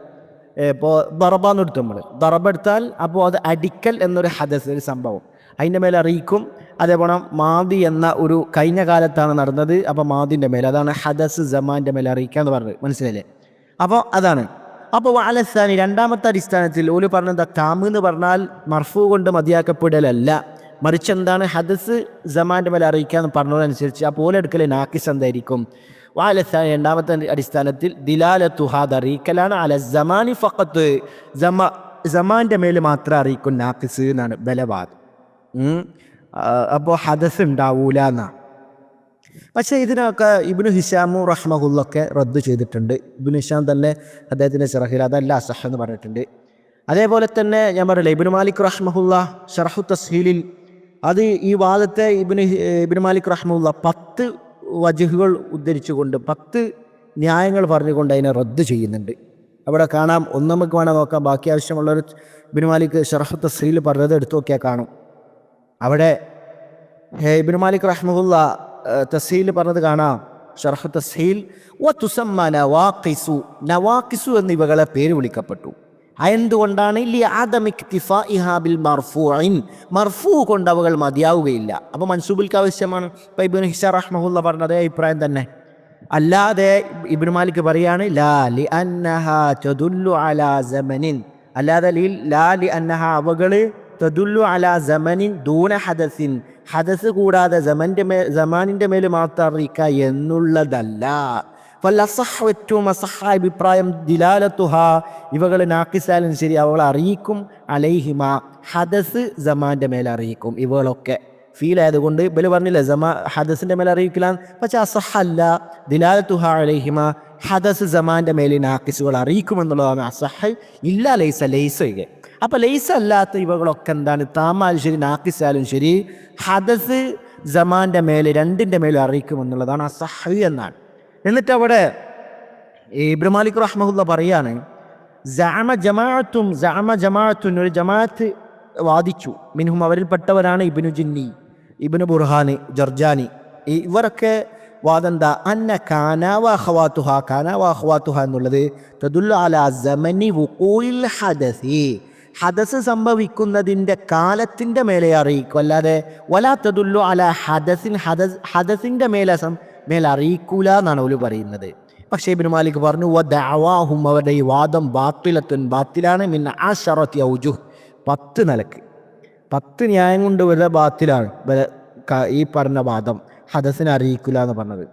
ഇപ്പോൾ ദറബാന്ന് എടുത്തു, നമ്മൾ ദറബ് എടുത്താൽ അപ്പോൾ അത് അടിക്കൽ എന്നൊരു ഹദസ്, ഒരു സംഭവം അതിൻ്റെ മേലെ അറിയിക്കും. അതേപോലെ മാദി എന്ന ഒരു കഴിഞ്ഞ കാലത്താണ് നടന്നത്, അപ്പോൾ മാദിൻ്റെ മേലെ, അതാണ് ഹദസ് സമാൻ്റെ മേലെ അറിയിക്കുക എന്ന് പറഞ്ഞത്, മനസ്സിലല്ലേ? അപ്പോൾ അതാണ്. അപ്പോൾ വഅലസാനി രണ്ടാമത്തെ അടിസ്ഥാനത്തിൽ ഓല് പറഞ്ഞത് താമ് എന്ന് പറഞ്ഞാൽ മർഫൂ കൊണ്ട് മതിയാക്കപ്പെടലല്ല, മറിച്ച് എന്താണ് ഹദസ് സമാൻ്റെ മേലെ അറിയിക്കുക എന്ന് പറഞ്ഞതനുസരിച്ച് അപ്പോൾ ഓലെടുക്കൽ നാക്കിസ് എന്തായിരിക്കും? വാലസാനി രണ്ടാമത്തെ അടിസ്ഥാനത്തിൽ ദിലാലത്തുഹാ അറിയിക്കലാണ് അല സമാനി ഫഖത്ത് സമാൻ്റെ മേൽ മാത്രം അറിയിക്കും നാഖിസ് എന്നാണ് ബലവാദം. അപ്പോൾ ഹദസ് ഉണ്ടാവൂല എന്നാണ്. പക്ഷേ ഇതിനൊക്കെ ഇബ്നു ഹിശാമു റഹ്മഹുല്ലൊക്കെ റദ്ദ് ചെയ്തിട്ടുണ്ട്. ഇബ്നു ഹിശാം തന്നെ അദ്ദേഹത്തിൻ്റെ ശറഹിൽ അതല്ല അസഹ് എന്ന് പറഞ്ഞിട്ടുണ്ട്. അതേപോലെ തന്നെ ഞാൻ പറയില്ല, ഇബ്നു മാലിക് റഹ്മഹുല്ല ഷറഹു തസ്ഹീലിൽ അത് ഈ വാദത്തെ ഇബ്നു മാലിക് റഹ്മഹുല്ല 10 വജ്ഹുകൾ ഉദ്ധരിച്ചുകൊണ്ട് 10 ന്യായങ്ങൾ പറഞ്ഞുകൊണ്ട് അതിനെ റദ്ദ് ചെയ്യുന്നുണ്ട്. അവിടെ കാണാം. ഒന്ന് നമുക്ക് വേണം നോക്കാം. ബാക്കി ആവശ്യമുള്ളവർ ഇബ്നു മാലിക് ഷറഹു തസ്ഹീൽ പറഞ്ഞത് എടുത്തു നോക്കിയാൽ കാണും. അവിടെ ഇബ്നു മാലിക് റഹ്മഹുല്ല തസ്ഹീൽ പറഞ്ഞത് കാണാം. ഷറഹു തസ്ഹീൽ വതുസമ്മ നവാഖിസു, നവാഖിസു എന്നിവകളെ പേര് വിളിക്കപ്പെട്ടു. എന്തുകൊണ്ടാണ്? മർഫൂ കൊണ്ട് അവകൾ മതിയാവുകയില്ല. അപ്പോൾ മൻസൂബിൽക്ക് ആവശ്യമാണ്. ഇപ്പോൾ ഇബ്നു ഹിശാം റഹ്മഹുല്ല പറഞ്ഞ അഭിപ്രായം തന്നെ. അല്ലാതെ ഇബ്നു മാലിക് പറയാണ് ലാ ലി അന്നഹാ തദുല്ലു അലാ സമനിൻ, അല്ലാതെ ലാ ലി അന്നഹ അവകൾ തദുല്ലു അലാ സമനിൻ ദൂന ഹദസിൻ, ഹദസ് കൂടാതെ സമാനിൻ്റെ മേൽ മാത്രം അറിയിക്കുക എന്നുള്ളതല്ല. ഏറ്റവും അസഹ അഭിപ്രായം ദിലാലത്തുഹ, ഇവകൾ നാക്കിസാലും ശരി അവളെ അറിയിക്കും. അലൈഹിമ, ഹദസ് സമാൻ്റെ മേലെ അറിയിക്കും. ഇവകളൊക്കെ ഫീലായതുകൊണ്ട് ഇവർ പറഞ്ഞില്ല ഹദസിൻ്റെ മേലെ അറിയിക്കില്ല. പക്ഷെ അസഹല്ല, ദിലാലത്തുഹ അലൈഹിമ, ഹദസ് സമാൻ്റെ മേലെ നാക്കിസുകൾ അറിയിക്കുമെന്നുള്ളതാണ് അസഹ്. ഇല്ല ലൈസ, ലൈസ. അപ്പം ലൈസ അല്ലാത്ത ഇവകളൊക്കെ എന്താണ്? താമാലും ശരി നാക്കിസാലും ശരി ഹദസ് സമാൻ്റെ മേലെ രണ്ടിൻ്റെ മേലും അറിയിക്കുമെന്നുള്ളതാണ് അസഹ് എന്നാണ്. എന്നിട്ട് അവിടെ ഇബ്നു മാലിക് റഹ്മഹുല്ല പറയാണ് സഅമ ജമാഅത്തുൻ, ഒരു ജമാഅത്ത് വാദിച്ചു. മിൻഹും, അവരിൽപ്പെട്ടവരാണ് ഇബ്നു ജിന്നി, ഇബ്നു ബുർഹാന്, ജർജാനി. ഇവരൊക്കെ വാദം എന്താ? അന്ന കാന വ അഖവാതുഹ എന്നുള്ളത് തദുല്ലു അലാ സമനി വുഖൂഇൽ ഹദസി, ഹദസ് സംഭവിക്കുന്നതിൻ്റെ കാലത്തിൻ്റെ മേലെ അറിയിക്കും. അല്ലാതെ വലാ തദുല്ലു അലാ ഹദസിൻ, ഹദസിൻ്റെ മേലെ അറിയിക്കൂല എന്നാണ് അവർ പറയുന്നത്. പക്ഷേ ഇബ്നു മാലിക് പറഞ്ഞു വദഅവാഹും, അവരുടെ ഈ വാദം ബാത്തിലാണ്. മിൻ അശറത്തി ഔജുഹ്, 10 നിലക്ക് 10 ന്യായം കൊണ്ട് വരെ ബാത്തിലാണ് ഈ പറഞ്ഞ വാദം, ഹദസിനെ അറിയിക്കില്ല എന്ന് പറഞ്ഞത്.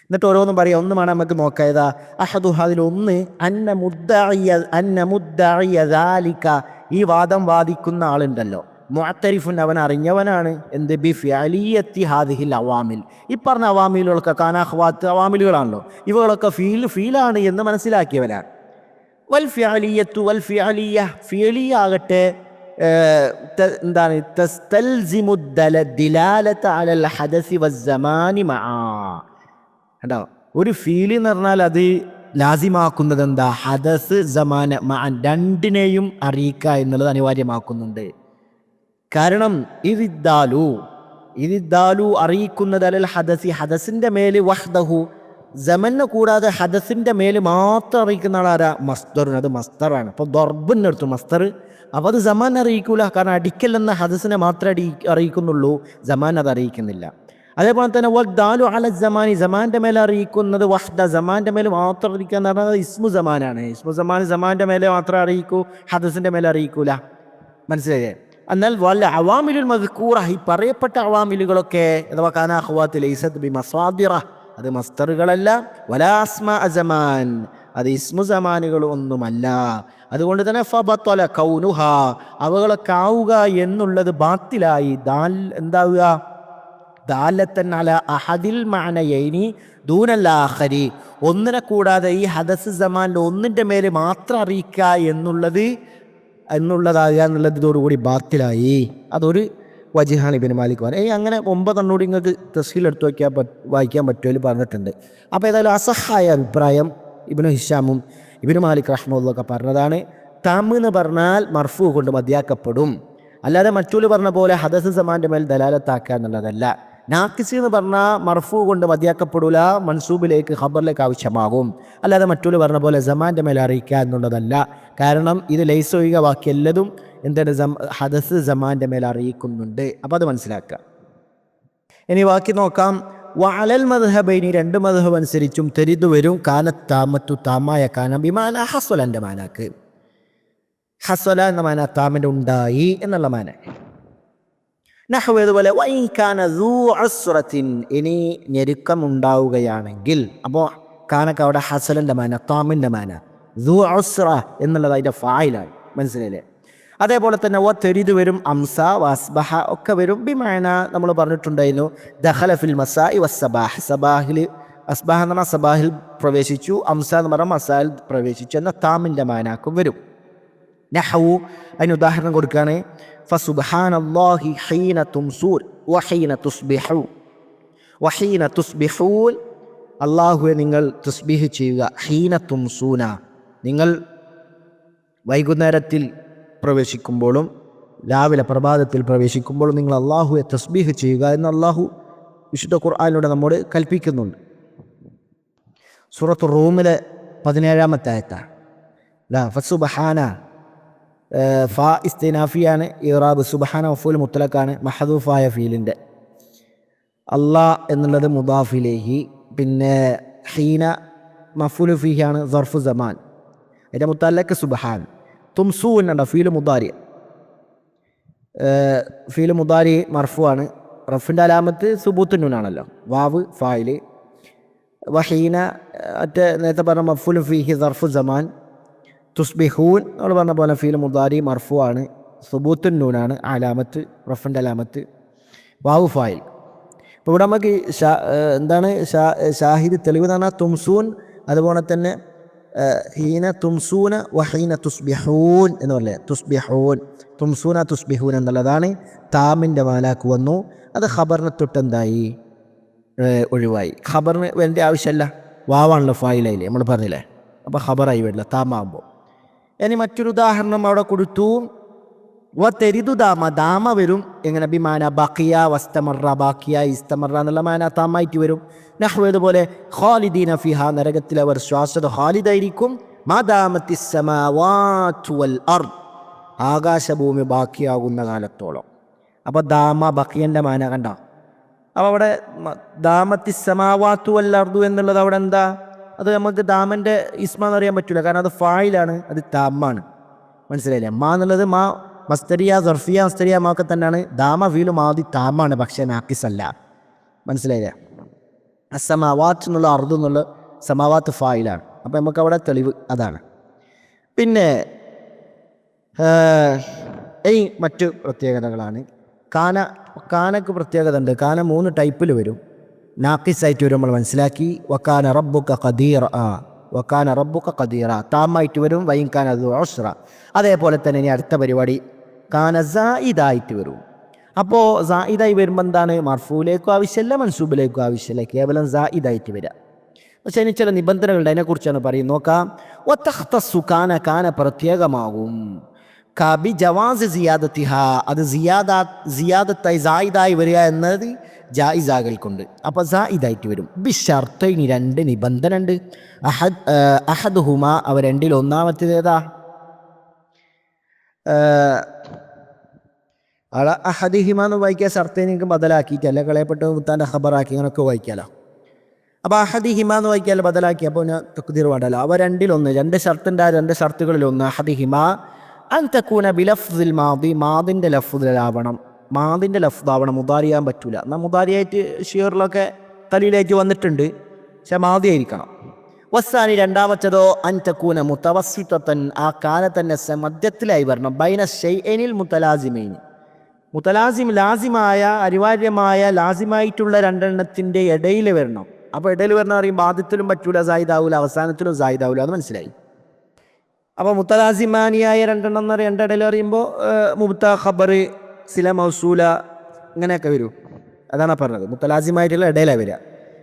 എന്നിട്ട് ഓരോന്നും പറയാം. ഒന്ന് വേണം നമുക്ക് നോക്കാം. ഏതാ? അഹദുഹ, അതിലൊന്ന് അന്ന മുദ്ദഇയ ദാലിക, ഈ വാദം വാദിക്കുന്ന ആളുണ്ടല്ലോ, മുഅത്തരിഫുൻ, അവൻ അറിഞ്ഞവനാണ്. എന്ത്? ബി ഫിഅലിയത്തി ഹാദിഹിൽ അവാമിൽ, ഈ പറഞ്ഞ അവാമിലുകളൊക്കെ കാനാഹ്വാത്ത് അവാമിലുകളാണല്ലോ, ഇവകളൊക്കെ ഫീലാണ് എന്ന് മനസ്സിലാക്കിയവനാണ്. വൽ ഫിഅലിയത്തു വൽ ഫിഅലിയ, ഫിഅലിയ ആകട്ടെ എന്താണ്? തസ്തൽസിമു ദിലാലത അലൽ ഹദസി വസ്സമാനി മആ. കണ്ടോ? ഒരു ഫീല് എന്ന് പറഞ്ഞാൽ അത് ലാസിമാക്കുന്നത് എന്താ? ഹദസ് സമാന മഅൻ, രണ്ടിനെയും അറിയിക്കുക എന്നുള്ളത് അനിവാര്യമാക്കുന്നുണ്ട്. കാരണം ഇതിദ്ദാലു അറിയിക്കുന്നത് അലൽ ഹദസി, ഹദസിൻ്റെ മേൽ വഹ്ദഹു, സമന് കൂടാതെ ഹദസിൻ്റെ മേൽ മാത്രം അറിയിക്കുന്ന ആളാരാ? മസ്ദറിന്. അത് മസ്തറാണ്. അപ്പോൾ ദർബിനടുത്തു മസ്തർ. അപ്പോൾ അത് സമാൻ അറിയിക്കൂല. കാരണം അടിക്കൽ എന്ന ഹദസിനെ മാത്രമേ അറിയിക്കുന്നുള്ളൂ, സമാൻ അത് അറിയിക്കുന്നില്ല. അതേപോലെ തന്നെ വദ്ദാലു അല സമാനി, സമാൻ്റെ മേലെ അറിയിക്കുന്നത് വഹ്ദ, സമാൻ്റെ മേലെ മാത്രം അറിയിക്കുക എന്ന് പറഞ്ഞാൽ ഇസ്മു സമാനാണ്. ഇസ്മു സമാൻ സമാൻ്റെ മേലെ മാത്രമേ അറിയിക്കൂ, ഹദസിൻ്റെ മേലെ അറിയിക്കൂല. മനസ്സിലായേ? എന്നാൽ വല്ല അവാമിലുൽ മദ്കൂറ, ഈ പറയപ്പെട്ട അവാമിലുകളൊക്കെ അഥവാ കാന അഖ്വാത്ത് ലൈസത് ബി മസാദിറ, അത് മസ്തറുകളല്ല. വലാ അസ്മാ സമാൻ, അത് ഇസ്മു സമാനുകൾ ഒന്നുമല്ല. അതുകൊണ്ട് തന്നെ ഫബത്തല കൗനുഹ, അവകളൊക്കെ ആവുക എന്നുള്ളത് ബാത്തിലായി. എന്താവുക? ദാലത്തൻ അല അഹദിൽ മഅനയൈനി ദൂനൽ ആഖരി, ഒന്നിനെ കൂടാതെ ഈ ഹദസ് സമാനിൽ ഒന്നിൻ്റെ മേലെ മാത്രം അറിയിക്കുക എന്നുള്ളതാകുക ബാത്തിലായി. അതൊരു വജിഹാണ് ഇബ്നു മാലിക് പറഞ്ഞത്. അങ്ങനെ 9 എണ്ണൂടി നിങ്ങൾക്ക് തസ്ഹീൽ എടുത്ത് വായിക്കാൻ പറ്റുമല്ലോ പറഞ്ഞിട്ടുണ്ട്. അപ്പോൾ ഏതായാലും അസഹായ അഭിപ്രായം ഇബ്നു ഹിശാമും ഇബ്നു മാലിക് റഹ്മത്തുള്ളാഹി പറഞ്ഞതാണ്. താം എന്ന് പറഞ്ഞാൽ മർഫൂ കൊണ്ട് മതിയാക്കപ്പെടും, അല്ലാതെ മറ്റൊരു പറഞ്ഞ പോലെ ഹദസ് സമാൻ്റെ മേൽ ദലാലത്താക്കുക എന്നുള്ളതല്ല. നാക്കിസ് എന്ന് പറഞ്ഞാൽ മർഫൂ കൊണ്ട് മതിയാക്കപ്പെടില്ല, മൻസൂബിലേക്ക് ഖബറിലേക്ക് ആവശ്യമാകും. അല്ലാതെ മറ്റൊരു പറഞ്ഞ പോലെ സമാൻ്റെ മേൽ അറിയിക്കുക എന്നുള്ളതല്ല. കാരണം ഇത് ലൈസൊഴിക ബാക്കി എല്ലതും എന്താണ്? ഹദസ് സമാൻ്റെ മേൽ അറിയിക്കുന്നുണ്ട്. അപ്പോൾ അത് മനസ്സിലാക്കുക. ഇനി ബാക്കി നോക്കാം. വഅലൽ മദ്ഹബൈനി, 2 മദ്ഹബ് അനുസരിച്ചും തെരിതു വരും. കാനത്താമത്തു, താമായ കാനം, ബിമാന ഹസ്വലൻ്റെ മാനാക്ക്. ഹസ്വല എന്ന മാന താമിൻ്റെ ഉണ്ടായി എന്നുള്ള മാന. നഹ്വ അതുപോലെ വഇൻ കാന ദൂ ഉസ്റത്തിൻ, ഇനി ഞെരുക്കമുണ്ടാവുകയാണെങ്കിൽ. അപ്പോൾ കാനക്ക് അവിടെ ഹസലിൻ്റെ മാന, താമിൻ്റെ മാന. ദൂ ഉസ്റ എന്നുള്ളത് അതിൻ്റെ ഫായിലാണ്, മനസ്സിലായില്ലേ? അതേപോലെ തന്നെ വ തെരിത് വരും, അംസ വസ്ബഹ ഒക്കെ വരും. ബിമാന നമ്മൾ പറഞ്ഞിട്ടുണ്ടായിരുന്നു ദഖല ഫിൽ മസാഇ വസ്സബാഹ്, സബാഹിൽ അസ്ബാഹ് എന്ന് പറഞ്ഞാൽ സബാഹിൽ പ്രവേശിച്ചു, അംസ എന്ന് പറഞ്ഞാൽ മസാഹിൽ പ്രവേശിച്ചു എന്ന താമിൻ്റെ മാനാക്കും വരും. നഹ്വു അതിന് ഉദാഹരണം കൊടുക്കുകയാണ്. ഫസുബ്ഹാനല്ലാഹി ഹീന തുംസൂൻ വഹീന തുസ്ബിഹൂൻ. വഹീന തുസ്ബിഹൂൻ, അല്ലാഹുവെ നിങ്ങൾ തസ്ബീഹ് ചെയ്യുക. ഹീന തുംസൂന, നിങ്ങൾ വൈകുന്നേരത്തിൽ പ്രവേശിക്കുമ്പോഴും രാവിലെ പ്രഭാതത്തിൽ പ്രവേശിക്കുമ്പോഴും നിങ്ങൾ അല്ലാഹുവെ തസ്ബീഹ് ചെയ്യുക എന്ന് അല്ലാഹു വിശുദ്ധ ഖുർആനിലൂടെ നമ്മോട് കൽപ്പിക്കുന്നുണ്ട്. സൂറത്ത് റൂമിലെ 17-ാമത്തെ ആയത്താണ്. ഫസുബ്ഹാന ഫാ ഇസ്തിനാഫിയാണ്, ഇറാബ്. സുബ്ഹാന മഫൂൽ മുത്തലക്കാണ്, മഹദൂഫായ ഫീലിൻ്റെ. അല്ലാ എന്നുള്ളത് മുദാഫിലേഹി, പിന്നെ ഹീന മഫൂൽ ഫീഹിയാണ്, സർഫു സമാൻ. അതിൻ്റെ മുത്തല്ലക്ക് സുബ്ഹാൻ. തുംസൂൻ ഉണ്ടോ, ഫീൽ മുദാരി. ഫീൽ മുദാരി മർഫു ആണ്. റഫിൻ്റെ അലാമത്ത് സുബൂത്ത് നൂനാണല്ലോ, വാവ് ഫായില്. വഹീന മറ്റേ നേരത്തെ പറഞ്ഞ മഫൂൽ ഫീഹി സർഫു സമാൻ. തുസ്ബിഹൂൻ നമ്മൾ പറഞ്ഞ പോലെ ഫീൽ മുദാരി മർഫു ആണ്, സുബൂത്തുൻ നൂനാണ് അലാമത്ത്, റഫിൻ്റെ അലാമത്ത് വാവ് ഫായിൽ. ഇപ്പോൾ ഇവിടെ നമുക്ക് എന്താണ് ഷാഹിദ് തെളിവ് എന്ന് പറഞ്ഞാൽ തുംസൂൻ, അതുപോലെ തന്നെ ഹീന തുംസൂന വഹീന തുസ്ബിഹൂൻ എന്ന് പറയേ. തുസ്ബിഹൂൻ, തുംസൂന തുസ്ബിഹൂൻ എന്നുള്ളതാണ് താമിൻ്റെ മാലാക്ക് വന്നു. അത് ഖബറിനെ തൊട്ടെന്തായി, ഒഴിവായി. ഖബറിന് വേണ്ട ആവശ്യമല്ല, വാവാണല്ലോ ഫായിലായില്ലേ, നമ്മൾ പറഞ്ഞില്ലേ. അപ്പോൾ ഖബറായി വരില്ല താമാകുമ്പോൾ. ഇനി മറ്റൊരു ഉദാഹരണം അവിടെ കൊടുത്തു. തെരിതു ദാമ, ദാമ വരും എങ്ങനെ? ബിമാന ബഖിയ വസ്തമറ, ബാക്കിയ ഇസ്തമറ എന്നുള്ള മാന താമായിട്ട് വരും. നഹ്വ അതുപോലെ ഖാലിദീന ഫിഹ, നരകത്തിൽ അവർ ശ്വാസത ഖാലിദായിരിക്കും. മാദാമത്തിസ് സമാവാതു വൽ അർദ്, ആകാശഭൂമി ബാക്കിയാകുന്ന കാലത്തോളം. അപ്പോൾ ദാമ ബഖിയൻ്റെ മാന കണ്ട. അപ്പോൾ അവിടെ ദാമത്തിസ് സമാവാതു വൽ അർദു എന്നുള്ളത് അവിടെ എന്താ? അത് നമുക്ക് ദാമൻ്റെ ഇസ്മാന്ന് അറിയാൻ പറ്റില്ല, കാരണം അത് ഫായിലാണ്, അത് താമാണ്. മനസ്സിലായില്ലേ? മാ എന്നുള്ളത് മാ മസ്തരിയ സർഫിയ മസ്തരിയ മാക്കെ തന്നെയാണ്. ദാമ ഫീലു മാതി താമാണ്, പക്ഷേ നാക്കിസ് അല്ല. മനസ്സിലായില്ലേ? അസമാവാത്ത് എന്നുള്ള അർദ് എന്നുള്ള സമാവാത്ത് ഫായിലാണ്. അപ്പോൾ നമുക്ക് അവിടെ തെളിവ് അതാണ്. പിന്നെ ഈ മറ്റു പ്രത്യേകതകളാണ്. കാനക്ക് പ്രത്യേകത ഉണ്ട്. കാന 3 ടൈപ്പിൽ വരും. നാക്കിസായിട്ട് വരും, നമ്മൾ മനസ്സിലാക്കി. വക്കാന റബ്ബുക ഖദീറ, വക്കാന റബ്ബുക ഖദീറ താമായിട്ട് വരും. വൈൻകാന ദു ഉസ്റ. അതേപോലെ തന്നെ ഇനി അടുത്ത പരിപാടി കാന സായിദായിട്ട് വരും. അപ്പോൾ സായിദായി വരുമ്പോൾ എന്താണ്? മർഫൂലേക്കും ആവശ്യമില്ല, മൻസൂബിലേക്കും ആവശ്യമില്ല, കേവലം സായിദായിട്ട് വരിക. പക്ഷേ ഇനി ചില നിബന്ധനകളുണ്ട്, അതിനെക്കുറിച്ചാണ് പറയുന്നത്. നോക്കാം. വതഖ്തസ്സു, കാന പ്രത്യേകമാകും. കബി ജവാസ് സിയാദത്തിഹ, അത് സിയാദത്തായി സായിദായി വരിക എന്നത് ജായിസാകൽക്കുണ്ട്. അപ്പോൾ സായിദായിട്ട് വരും. ബിഷർത്തൈനി, 2 നിബന്ധന ഉണ്ട്. അഹദുഹുമ, അവ രണ്ടിൽ ഒന്നാമത്തേതാ? അഹദിഹിമ എന്ന് വായിക്കുക, ഷർത്തൈനിക്ക് ബദലാക്കിയിട്ട്, അല്ല കളയപ്പെട്ട മുത്താൻ്റെ ഖബറാക്കി അങ്ങനെയൊക്കെ വായിക്കാമല്ലോ. അപ്പോൾ അഹദിഹിമ എന്ന് വായിക്കാൽ ബദലാക്കി, അപ്പോൾ ഞാൻ തഖ്ദീർ വേണ്ടല്ലോ. അവ രണ്ടിലൊന്ന്, 2 ഷർത്തിൻ്റെ 2 ഷർത്തുകളിലൊന്ന്. അഹദിഹിമ അൻ തകൂന ബിലഫ്സിൽ മാദി, മാദിൻ്റെ ലഫ്ദിലാവണം. മാദിൻ്റെ ലഫ്ദാവണം, മുദാരിയാൻ പറ്റൂല. എന്നാൽ മുദാരിയായിട്ട് ഷിയറിലൊക്കെ തലയിലേക്ക് വന്നിട്ടുണ്ട്, പക്ഷെ മാദി ആയിരിക്കണം. വസ്സാനി, രണ്ടാമത്തതോ അൻ തകൂന മുതവസ്സിതൻ, ആ കാലത്തന്നെ മധ്യത്തിലായി വരണം. ബൈന ഷൈഇനിൽ മുതലാസിമൈനി, മുതലാസിം ലാസിമായ അനിവാര്യമായ ലാസിമായിട്ടുള്ള 2 എണ്ണത്തിൻ്റെ ഇടയിൽ വരണം. അപ്പോൾ ഇടയിൽ വരണം പറയുമ്പോൾ ആദ്യത്തിലും പറ്റൂല സായിദാവൂല, അവസാനത്തിലും സായിദാവൂല, അത് മനസ്സിലായി. അപ്പോൾ മുത്തലാസിമാനിയായ 2 എണ്ണം എന്ന് പറയുമ്പോൾ 2 ഇടയിൽ പറയുമ്പോൾ മുബ്ത, ഖബർ, സില മൗസൂല ഇങ്ങനെയൊക്കെ വരും. അതാണ് പറഞ്ഞത്, മുത്തലാസിമായിട്ടുള്ള ഇടയിലാണ് വരിക.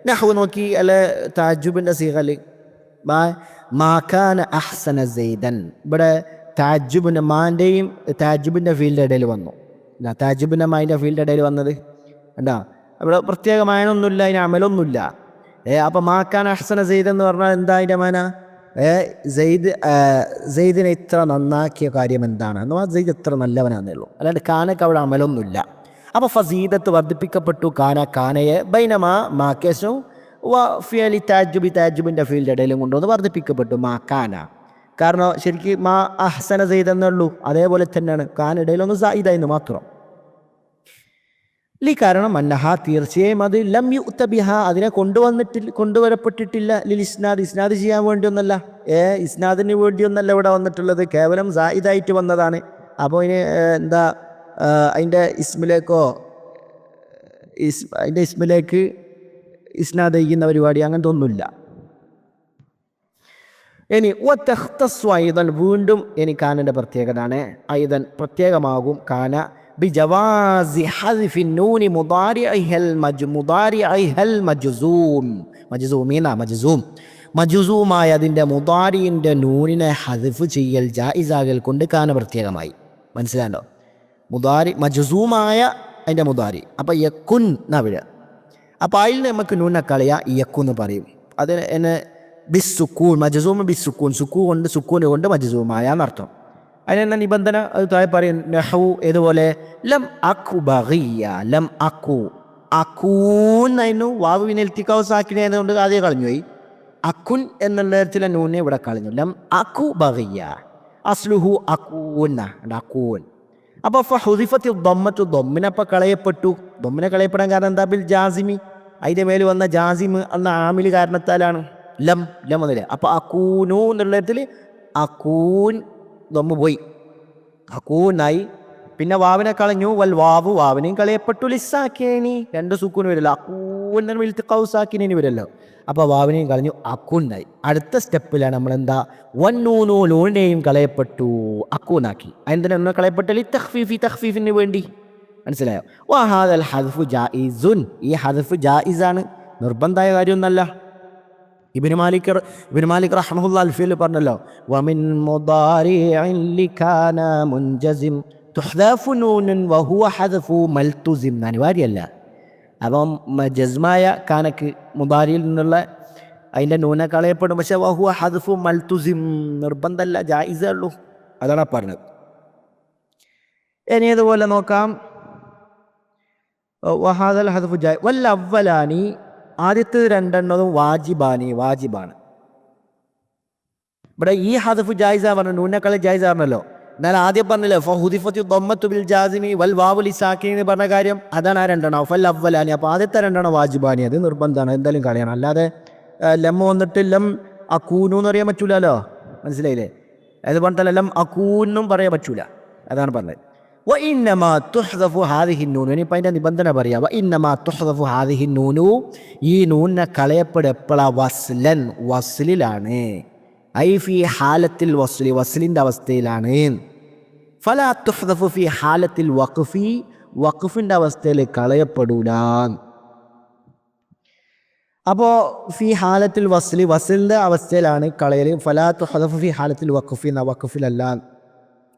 നഹ്വ് നോക്കി, അല്ലെ തഅജ്ജുബിൻ്റെ സീഗൽ മാകാന അഹ്സന സെയ്ദൻ. ഇവിടെ തഅജ്ജുബിൻ്റെ മാൻ്റെയും തഅജ്ജുബിൻ്റെ ഫീൽഡിൻ്റെ ഇടയിൽ വന്നു. തഅജ്ജുബിൻ്റെ മാൻ്റെ ഫീൽഡിൻ്റെ ഇടയിൽ വന്നത് എന്താ? ഇവിടെ പ്രത്യേകമായൊന്നുമില്ല, അതിന് അമലൊന്നുമില്ല. അപ്പോൾ മാകാന അഹ്സന സെയ്ദ് എന്ന് പറഞ്ഞാൽ എന്താ അതിൻ്റെ മാന? സെയ്ദിനെ ഇത്ര നന്നാക്കിയ കാര്യം എന്താണ് എന്ന് പറഞ്ഞാൽ സെയ്ദ് എത്ര നല്ലവനാന്നേ ഉള്ളൂ, അല്ലാണ്ട് കാനക്ക് അവിടെ അമലൊന്നുമില്ല. അപ്പോൾ ഫസീദത്ത് വർദ്ധിപ്പിക്കപ്പെട്ടു. കാനയെ ബൈനമാ മാക്കേസും ഫിയലി താജുബി, താജുബിൻ്റെ ഫീൽഡ് ഇടയിലും കൊണ്ടുവന്ന് വർദ്ധിപ്പിക്കപ്പെട്ടു മാക്കാന. കാരണം ശരിക്കും മാ അഹ്സന സെയ്ദ് എന്നുള്ളൂ, അതേപോലെ തന്നെയാണ് കാന ഇടയിലൊന്ന് സായിദായിരുന്നു മാത്രം. കാരണം അന്നഹ തീർച്ചയായും അത് ലം യുഅ്ത ബിഹ അതിനെ കൊണ്ടുവരപ്പെട്ടിട്ടില്ല ഇസ്നാദ് ചെയ്യാൻ വേണ്ടിയൊന്നല്ല, ഇസ്നാദിന് വേണ്ടിയൊന്നല്ല ഇവിടെ വന്നിട്ടുള്ളത്, കേവലം സായിദായിട്ട് വന്നതാണ്. അപ്പോൾ ഇനി എന്താ അതിൻ്റെ ഇസ്മിലേക്ക് ഇസ്നാദ് ചെയ്യുന്ന പരിപാടി അങ്ങനത്തെ ഒന്നുമില്ല. ഇനി ഐദൻ വീണ്ടും ഇനി കാനൻ്റെ പ്രത്യേകതയാണ്, ഐദൻ പ്രത്യേകമാകും കാന ബിജവാസി ഹദ്ഫി നൂനി മുദാരിഇഹൽ മജ്സൂമായ അതിൻ്റെ മുദാരിൻ്റെ നൂനിനെ ഹദ്ഫ് ചെയ്യൽ ജായിസാകൽ കൊണ്ട് കാന പ്രത്യേകമായി. മനസ്സിലാണ്ടോ? മുദാരി മജ്സൂമായ അതിൻ്റെ മുദാരി, അപ്പം യക്കുൻ നവിഴ, അപ്പോൾ അതിൽ നമുക്ക് നൂനെ കളയാ യക്കുന്ന് പറയും. അത് എന്നെ ബിസ്സുക്കൂൻ മജ്സൂമ് ബിസ്സുക്കൂൻ സുക്കൂന് കൊണ്ട് മജ്സൂമായ എന്നർത്ഥം. അതിനെന്താ നിബന്ധന? അത് താഴെ പറയും നഹു ഇതുപോലെ ലം അക്കു ബഗിയ ലം അക്കു അക്കൂന്നായിരുന്നു വാവുവിനെ ഇൽത്തിക്കാവ് സാക്കിനായതുകൊണ്ട് ആദ്യം കളഞ്ഞു പോയി. അക്കുൻ എന്നുള്ള തരത്തിലെ നൂനെ ഇവിടെ കളഞ്ഞു. ലം അക്കു ബഗിയ അസ്ലുഹു അക്കൂൻ അക്കൂൻ. അപ്പോൾ ഹുദിഫത്തി ദമ്മത്തു ദമ്മിനപ്പം കളയപ്പെട്ടു. ദമ്മിനെ കളയപ്പെടാൻ കാരണം എന്താ? ബിൽ ജാസിമി അതിൻ്റെ മേൽ വന്ന ജാസിം എന്ന ആമിൽ കാരണത്താലാണ്. ലം വന്നില്ല. അപ്പോൾ അക്കൂനു എന്നുള്ള തരത്തിൽ അക്കൂൻ ദമ്മ് പോയി, അക്കൂനായി. പിന്നെ വാവിനെ കളഞ്ഞു, വൽ വാവിനെയും കളയപ്പെട്ടു. ലിസാക്കേനി രണ്ട് സുക്കൂന് വരില്ല, അക്കൂൻ ഇൽത്തിഖാഉസാക്കിനി വരല്ലോ. അപ്പോൾ വാവിനെയും കളഞ്ഞു, അക്കൂനായി. അടുത്ത സ്റ്റെപ്പിലാണ് നമ്മളെന്താ നൂനെയും കളയപ്പെട്ടു, അക്കൂനാക്കി. അതിന് കളയപ്പെട്ട തഖ്ഫീഫിന് വേണ്ടി. മനസ്സിലായോ? വഹാദൽ ഹദ്ഫു ജായിസുൻ, ഈ ഹദ്ഫ് ജായിസാണ്, നിർബന്ധമായ കാര്യമൊന്നല്ല. ഇബ്നു മാലിക് റഹ്മഹുല്ലാഹി അൽഫിയിൽ പറഞ്ഞല്ലോ, വമിൻ മുദാരിഇൻ ലികാന മുൻജസിം തുഹ്ദഫു നൂനുൻ വഹുവ ഹദ്ഫു മൽതുസിം. അനിവാര്യമല്ല. അപ്പം ജസ്മായ കാനക്ക് മുദാരിയിൽ നിന്നുള്ള അതിൻ്റെ നൂനെ കളയപ്പെടും, പക്ഷേ വഹുവ ഹദ്ഫു മൽതുസിം നിർബന്ധമല്ല, ജായിസേ ഉള്ളൂ. അതാണ് പറഞ്ഞത്. ഇനി അതുപോലെ നോക്കാം, വഹാദൽ ഹദ്ഫു ജായി വൽ അവ്വലാനി, ആദ്യത്തെ രണ്ടെണ്ണതും വാജിബാണ്. ഇവിടെ ഈ ഹദ്ഫ് ജായിസ പറഞ്ഞു, നൂനക്കളെ ജായിസ പറഞ്ഞല്ലോ. എന്നാൽ ആദ്യം പറഞ്ഞില്ലേ ഫഹുദിഫത്തു ദമ്മത്തു ബിൽ ജാസിമി വൽ വാവു ലിസാക്കിനി എന്ന് പറഞ്ഞ കാര്യം, അതാണ് ആ രണ്ടെണ്ണം ഫൽ അവ്വലാനി. അപ്പോൾ ആദ്യത്തെ രണ്ടെണ്ണം വാജിബാനി, അത് നിർബന്ധമാണ്, എന്തായാലും കളയണം. അല്ലാതെ ലം വന്നിട്ട് ലം അക്കൂനു എന്ന് പറയാൻ പറ്റൂലല്ലോ. മനസ്സിലായില്ലേ? അതുപോലെ തന്നെ ലം അക്കൂന്നും പറയാൻ പറ്റൂല, അതാണ് പറഞ്ഞത്. വഇന്നമാ തുഹ്ദഫു ഹാദിഹി നൂൻ, ഇനിയിപ്പോൾ അതിൻ്റെ നിബന്ധന പറയാം. വഇന്നമാ തുഹ്ദഫു ഹാദിഹി നൂനു, ഈ നൂനെ കളയപ്പെടപ്പോഴാ വസ്ലിലാണ്. ഐ ഫി ഹാലത്തിൽ വസ്ലിൻ്റെ അവസ്ഥയിലാണ്. ഫലാ തുഹ്ദഫു ഫി ഹാലത്തിൽ വഖഫിൻ്റെ അവസ്ഥയിൽ കളയപ്പെടൂല. അപ്പോൾ ഫി ഹാലത്തിൽ വസ്ലിൻ്റെ അവസ്ഥയിലാണ് കളയൽ. ഫലാ തുഹ്ദഫു ഫി ഹാലത്തിൽ വഖഫി എന്ന വഖഫിലല്ല,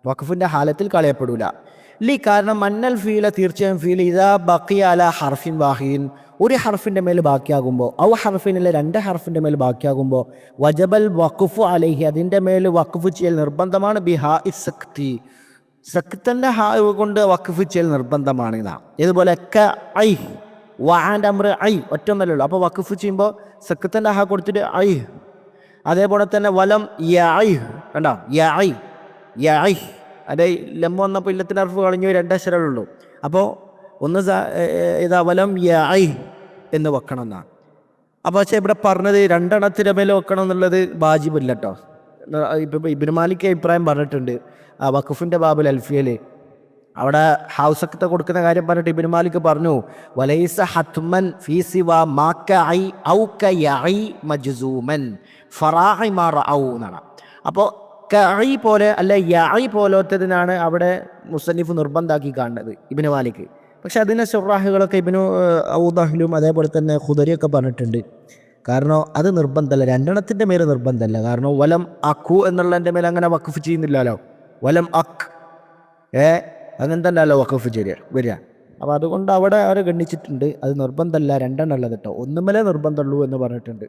വഖഫിൻ്റെ ഹാലത്തിൽ കളയപ്പെടൂല. കാരണം മന്നൽ ഫീല, തീർച്ചയായും ഫീൽ ഇതാ ബഖിയ അല ഹർഫിൻ വാഹിദിൻ, ഒരു ഹർഫിൻ്റെ മേൽ ബാക്കിയാകുമ്പോൾ, ഔ ഹർഫിനല്ല രണ്ട് ഹർഫിൻ്റെ മേൽ ബാക്കിയാകുമ്പോൾ, വജബൽ വഖഫു അലൈഹി, അതിൻ്റെ മേൽ വഖഫ് ചെയ്യൽ നിർബന്ധമാണ്. ബിഹാ ഇസ്സക്തി, സക്തൻ്റെ ഹാ കൊണ്ട് വഖഫ് ചെയ്യൽ നിർബന്ധമാണ്. ഇതാ ഇതുപോലെ ക ഐ വാൻ്റെ അമ്ര ഐ ഒറ്റൊന്നല്ലോ. അപ്പോൾ വഖഫ് ചെയ്യുമ്പോൾ സക്തൻ്റെ ഹാ കൊടുത്തിട്ട് ഐ. അതേപോലെ തന്നെ വലം യഐ, കണ്ടോ യഐ, അതെ ലം വന്നപ്പോൾ ഇല്ലത്തിൻ്റെ അർഫ് കളഞ്ഞു, രണ്ടക്ഷരമുള്ളൂ. അപ്പോൾ ഒന്ന് ഇതാ വലം യഐ എന്ന് വെക്കണം എന്നാണ്. അപ്പോൾ പക്ഷേ ഇവിടെ പറഞ്ഞത് രണ്ടെണ്ണത്തിൻ്റെ മേലെ വെക്കണം എന്നുള്ളത് വാജിബില്ല കേട്ടോ. ഇപ്പം ഇബ്നു മാലിക് അഭിപ്രായം പറഞ്ഞിട്ടുണ്ട് വഖഫിൻ്റെ ബാബുൽ അൽഫിയയിൽ. അവിടെ ഹൗസക്കത്തെ കൊടുക്കുന്ന കാര്യം പറഞ്ഞിട്ട് ഇബ്നു മാലിക് പറഞ്ഞു, വലൈസ ഹത്മൻ ഫീ സിവാ മാ കഐ ഔ കയഇ മജ്സൂമൻ ഫറാഇ മാ റഔ എന്നാണ്. അപ്പോൾ കഇ പോലെ അല്ല യഇ പോലത്തതിനാണ് അവിടെ മുസന്നിഫ് നിർബന്ധാക്കി കാണുന്നത് ഇബ്നു മാലിക്. പക്ഷെ അതിൻ്റെ ശുറാഹുകളൊക്കെ ഇബ്നു ഔദഹിലും അതേപോലെ തന്നെ ഖുദരിയൊക്കെ പറഞ്ഞിട്ടുണ്ട്. കാരണം അത് നിർബന്ധമല്ല, രണ്ടെണ്ണത്തിൻ്റെ മേലെ നിർബന്ധമല്ല. കാരണം വലം അഖു എന്നുള്ളതിൻ്റെ മേലെ അങ്ങനെ വഖഫ് ചെയ്യുന്നില്ലല്ലോ. വലം അഖ് അങ്ങനെ തന്നെയല്ലോ വഖഫ് വരിക. അപ്പോൾ അതുകൊണ്ട് അവിടെ അവർ ഗണ്ണിച്ചിട്ടുണ്ട്, അത് നിർബന്ധമല്ല, രണ്ടെണ്ണം ഉള്ളത് കേട്ടോ, ഒന്നുമേലെ നിർബന്ധമുള്ളൂ എന്ന് പറഞ്ഞിട്ടുണ്ട്.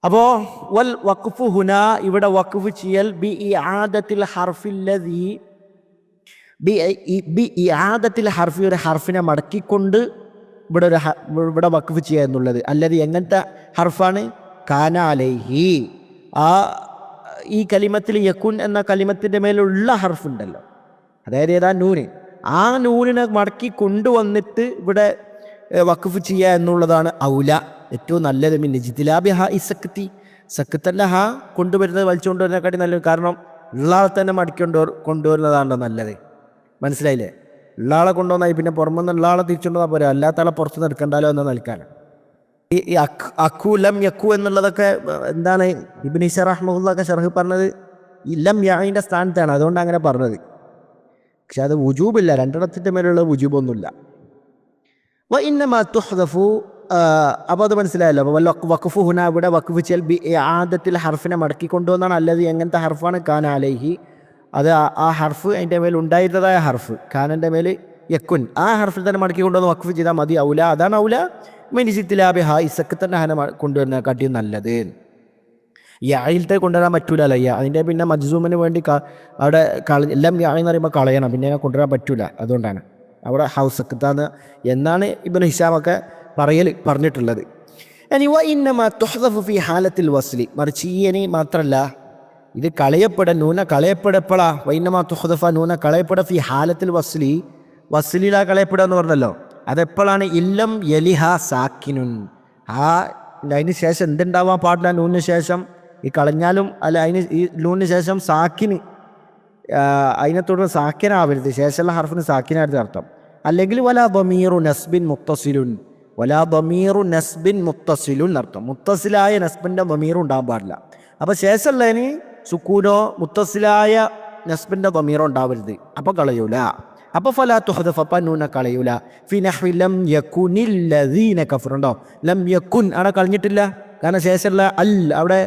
അപ്പോൾ വൽ വഖഫു ഹുന, ഇവിടെ വഖഫ് ചെയ്യൽ ബി ഇആദത്തിൽ ഹർഫില്ലദീ, ബി ഇആദത്തിൽ ഹർഫി, ഒരു ഹർഫിനെ മടക്കിക്കൊണ്ട് ഇവിടെ വഖഫ് ചെയ്യുക എന്നുള്ളത്. അല്ലത് എങ്ങനത്തെ ഹർഫാണ്? കാന അലൈഹി, ഈ കലിമത്തിൽ യക്കുൻ എന്ന കലിമത്തിൻ്റെ മേലുള്ള ഹർഫുണ്ടല്ലോ, അതായത് ഏതാ നൂന്, ആ നൂനിനെ മടക്കി കൊണ്ടുവന്നിട്ട് ഇവിടെ വഖഫ് ചെയ്യുക എന്നുള്ളതാണ് ഔല, ഏറ്റവും നല്ലത്. പിന്നെ ജിതിലാബി ഹ ഈ സക്കത്തി, സക്കത്തല്ല ഹാ കൊണ്ടുവരുന്നത് വലിച്ചുകൊണ്ടുവരുന്നതിനെക്കാട്ടി നല്ലത്. കാരണം ഉള്ള ആളെ തന്നെ മടക്കി കൊണ്ടുവരുന്നതാണല്ലോ നല്ലത്. മനസ്സിലായില്ലേ? ഉള്ള ആളെ കൊണ്ടുവന്നാൽ പിന്നെ പുറമെന്ന് ഉള്ള ആളെ തിരിച്ചുകൊണ്ടുവന്നാൽ പോരാ, അല്ലാത്ത ആളെ പുറത്ത് എടുക്കണ്ടല്ലോ എന്ന് നൽകാൻ. ഈ അക്കു ലം യക്കു എന്നുള്ളതൊക്കെ എന്താണ് ഇബ്നു ഹിഷാം റഹ്മത്തുള്ളാഹി ഷർഹ് പറഞ്ഞത് ഈ ലം യഈൻ്റെ സ്ഥാനത്താണ്, അതുകൊണ്ട് അങ്ങനെ പറഞ്ഞത്. പക്ഷെ അത് വുജൂബില്ല, രണ്ടിടത്തിൻ്റെ മേലുള്ള വുജൂബൊന്നുമില്ല. വ ഇന്നമാ തുഹ്ദഫു, അപ്പോൾ അത് മനസ്സിലായല്ലോ. അപ്പോൾ വഖഫു ഹുന, ഇവിടെ വഖഫ് ചെയ്യൽ ബി ഇആദത്തിൽ ഹർഫിനെ മടക്കി കൊണ്ടുവന്നാണ്. അല്ലത് എങ്ങനത്തെ ഹർഫാണ്? കാന അലൈഹി, അത് ആ ഹർഫ് അതിൻ്റെ മേൽ ഉണ്ടായിരുന്നതായ ഹർഫ് കാനൻ്റെ മേൽ യക്കുൻ, ആ ഹർഫിൽ തന്നെ മടക്കി കൊണ്ടുവന്ന് വഖഫ് ചെയ്താൽ മതി. ഔല, അതാണ് ഔല. മിനിജിത്തിലാബി ഹാ ഇസക്കത്തന്നെ ഹന കൊണ്ടുവരുന്ന കാട്ടിയും നല്ലത്. യായിലത്തെ കൊണ്ടുവരാൻ പറ്റൂലല്ലോ. അതിൻ്റെ പിന്നെ മജ്സൂമിന് വേണ്ടി അവിടെ എല്ലാം യായെന്ന് പറയുമ്പോൾ കളയണം, പിന്നെ കൊണ്ടുവരാൻ പറ്റൂല. അതുകൊണ്ടാണ് അവിടെ ഹൗസ് സക്കത്താന്ന് എന്നാണ് ഇബ്നു ഹിഷാമൊക്കെ പറഞ്ഞിട്ടുള്ളത്. ഇനി വ ഇന്നമാ തുഹ്ദഫു ഫി ഹാലത്തിൽ വസ്ലി, മറിച്ച് ഈ മാത്രമല്ല, ഇത് നൂന കളയപ്പെടപ്പെടാ. വ ഇന്നമാ തുഹ്ദഫ, നൂന കളയപ്പെട ഫി ഹാലത്തിൽ വസ്ലി, വസ്ലിലാ കളയപ്പെടുക എന്ന് പറഞ്ഞല്ലോ. അതെപ്പോഴാണ്? ഇല്ലം യലിഹ സാക്കിനുൻ, അതിന് ശേഷം എന്തുണ്ടാവാൻ പാടില്ല? നൂനിന് ശേഷം ഈ കളഞ്ഞാലും അല്ല, ഈ നൂനിന് ശേഷം സാക്കിന്, അതിനെ തുടർന്ന് സാക്കിനാവരുത്, ശേഷമുള്ള ഹർഫിന് സാക്കിനായിരുന്നു അർത്ഥം. അല്ലെങ്കിൽ വലാ ദമീറു നസ്ബിൻ മുത്തസിലുൻ, വലാ ദമീറു നസ്ബിൻ മുത്തസിലുൻ അർത്ഥം. മുത്തസിലായ നസ്ബിൻ്റെ ദമീറും ഉണ്ടാകാൻ പാടില്ല. അപ്പോൾ ശേഷമുള്ളതിന് സുക്കൂനോ മുത്തസിലായ നസ്ബിൻ്റെ ദമീറോ ഉണ്ടാവരുത്, അപ്പോൾ കളയൂല. അപ്പോൾ ഫലാ തുഹ്ദഫ, നൂന കളയൂല. ഫി നഹ്വി ലം യകുനിൽ ലദീന കഫറുണ്ടോ, ലം യകുൻ അവിടെ കളഞ്ഞിട്ടില്ല, കാരണം ശേഷമുള്ള അൽ അവിടെ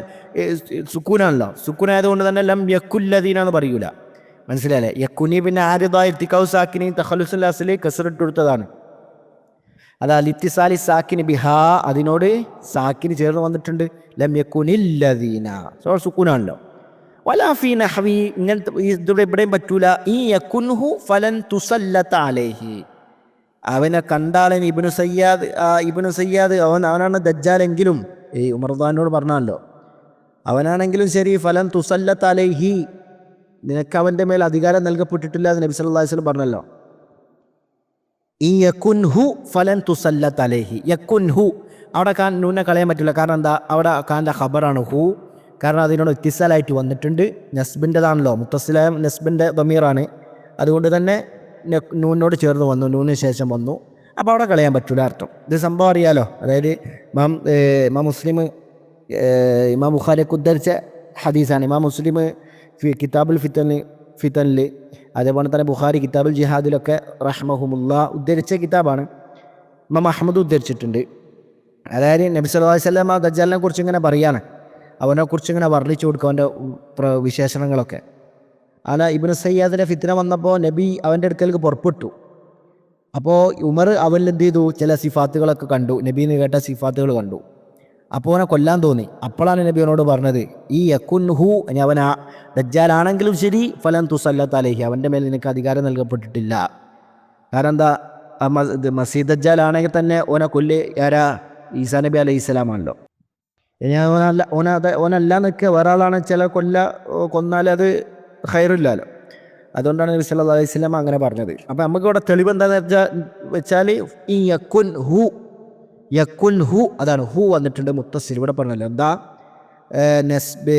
സുക്കൂനാണല്ലോ. സുക്കൂനായതുകൊണ്ട് തന്നെ ലം യകുൽ ലദീന എന്ന് പറയൂല. മനസ്സിലായല്ലേ? യക്കുനി പിന്നെ ആരിദായ ഇർത്തിഖാഉ സാക്കിനി തഖല്ലുസുൽ അസ്ലി കസ്റിട്ട് കൊടുത്തതാണ്. അത് അലിത്തിസാലി സാക്കിനി ബിഹാ, അതിനോട് സാക്കിന് ചേർന്ന് വന്നിട്ടുണ്ട്. ലം യകുനിൽ ലദീന സുക്കൂനാണല്ലോ. വലാ ഫീ നഹ്വി, ഇങ്ങനത്തെ ഇവിടെയും പറ്റൂല. ഈ യകുൻഹു ഫലൻ തുസല്ലത അലൈഹി, അവനെ കണ്ടാളൻ ഇബ്നു സയ്യാദ് അവനാണ് ദജ്ജാലെങ്കിലും, ഈ ഉമർദാനോട് പറഞ്ഞാലോ, അവനാണെങ്കിലും ശരി, ഫലൻ തുസല്ലത അലൈഹി, നിനക്ക് അവൻ്റെ മേൽ അധികാരം നൽകപ്പെട്ടിട്ടില്ല എന്ന് നബി സല്ലല്ലാഹു അലൈഹി വസല്ലം പറഞ്ഞല്ലോ. ഈ യകുൻഹു ഫലൻ തുസല്ലത അലൈഹി, യകുൻഹു അവിടെ നൂനെ കളയാൻ പറ്റില്ല. കാരണം എന്താ? അവിടെ കാൻ്റെ ഖബറാണ് ഹു, കാരണം അതിനോട് ഇത്തിസാലായിട്ട് വന്നിട്ടുണ്ട്. നസ്ബിൻ്റെതാണല്ലോ, മുത്തസിലായ നസ്ബിൻ്റെ ദമീറാണ്, അതുകൊണ്ട് തന്നെ നൂനോട് ചേർന്ന് വന്നു, നൂനിന് ശേഷം വന്നു. അപ്പോൾ അവിടെ കളയാൻ പറ്റൂല അർത്ഥം. ഇത് സംഭവം അറിയാലോ. അതായത് ഇമാം മുസ്ലിം ഇമാം ബുഖാരിയൊക്കെ ഉദ്ധരിച്ച ഹദീസാണ്. ഇമാം മുസ്ലിം കിതാബുൽ ഫിത്തനിൽ, അതേപോലെ തന്നെ ബുഖാരി കിതാബുൽ ജിഹാദിലൊക്കെ റഹ്മഹുമുല്ലാ ഉദ്ധരിച്ച കിതാബാണ്. ഇമാം അഹ്മദ് ഉദ്ധരിച്ചിട്ടുണ്ട്. അതായത് നബി സല്ലല്ലാഹു അലൈഹി വസല്ലം ദജ്ജാലിനെ കുറിച്ച് ഇങ്ങനെ പറയാണ്, അവനെക്കുറിച്ച് ഇങ്ങനെ വർണ്ണിച്ചു കൊടുക്കും, അവൻ്റെ വിശേഷണങ്ങളൊക്കെ. അല്ല, ഇബ്നു സയ്യാദിൻ്റെ ഫിത്ന വന്നപ്പോൾ നബി അവൻ്റെ അടുക്കലേക്ക് പുറപ്പെട്ടു. അപ്പോൾ ഉമർ അവനിൽ എന്ത് ചെയ്തു? ചില സിഫാത്തുകളൊക്കെ കണ്ടു, നബീന്ന് കേട്ട സിഫാത്തുകൾ കണ്ടു. അപ്പോൾ അവനെ കൊല്ലാൻ തോന്നി. അപ്പോഴാണ് നബി അവനോട് പറഞ്ഞത്, ഈ യകുൻഹു, അവൻ ദജ്ജാലാണെങ്കിലും ശരി, ഫലൻ തുസല്ലത അലൈഹി, അവൻ്റെ മേൽ നിനക്ക് അധികാരം നൽകപ്പെട്ടിട്ടില്ല. കാരണം എന്താ? മസീഹ് ദജ്ജാലാണെങ്കിൽ തന്നെ ഓനെ ആരാ? ഈസാ നബി അലൈഹി സ്വലാമാണല്ലോ. ഇനി ഓനല്ല നിൽക്കുക, വേറെ ആളാണ് ചില കൊന്നാൽ അത് ഖൈറില്ലല്ലോ. അതുകൊണ്ടാണ് നബി സല്ലല്ലാഹു അലൈഹി വസല്ലം അങ്ങനെ പറഞ്ഞത്. അപ്പോൾ നമുക്കിവിടെ തെളിവ് എന്താണെന്ന് വെച്ചാൽ ഈ യകുൻഹു അതാണ്, ഹു വന്നിട്ടുണ്ട് മുത്തസിൽ. ഇവിടെ പറഞ്ഞല്ലോ എന്താ? നസ്ബ്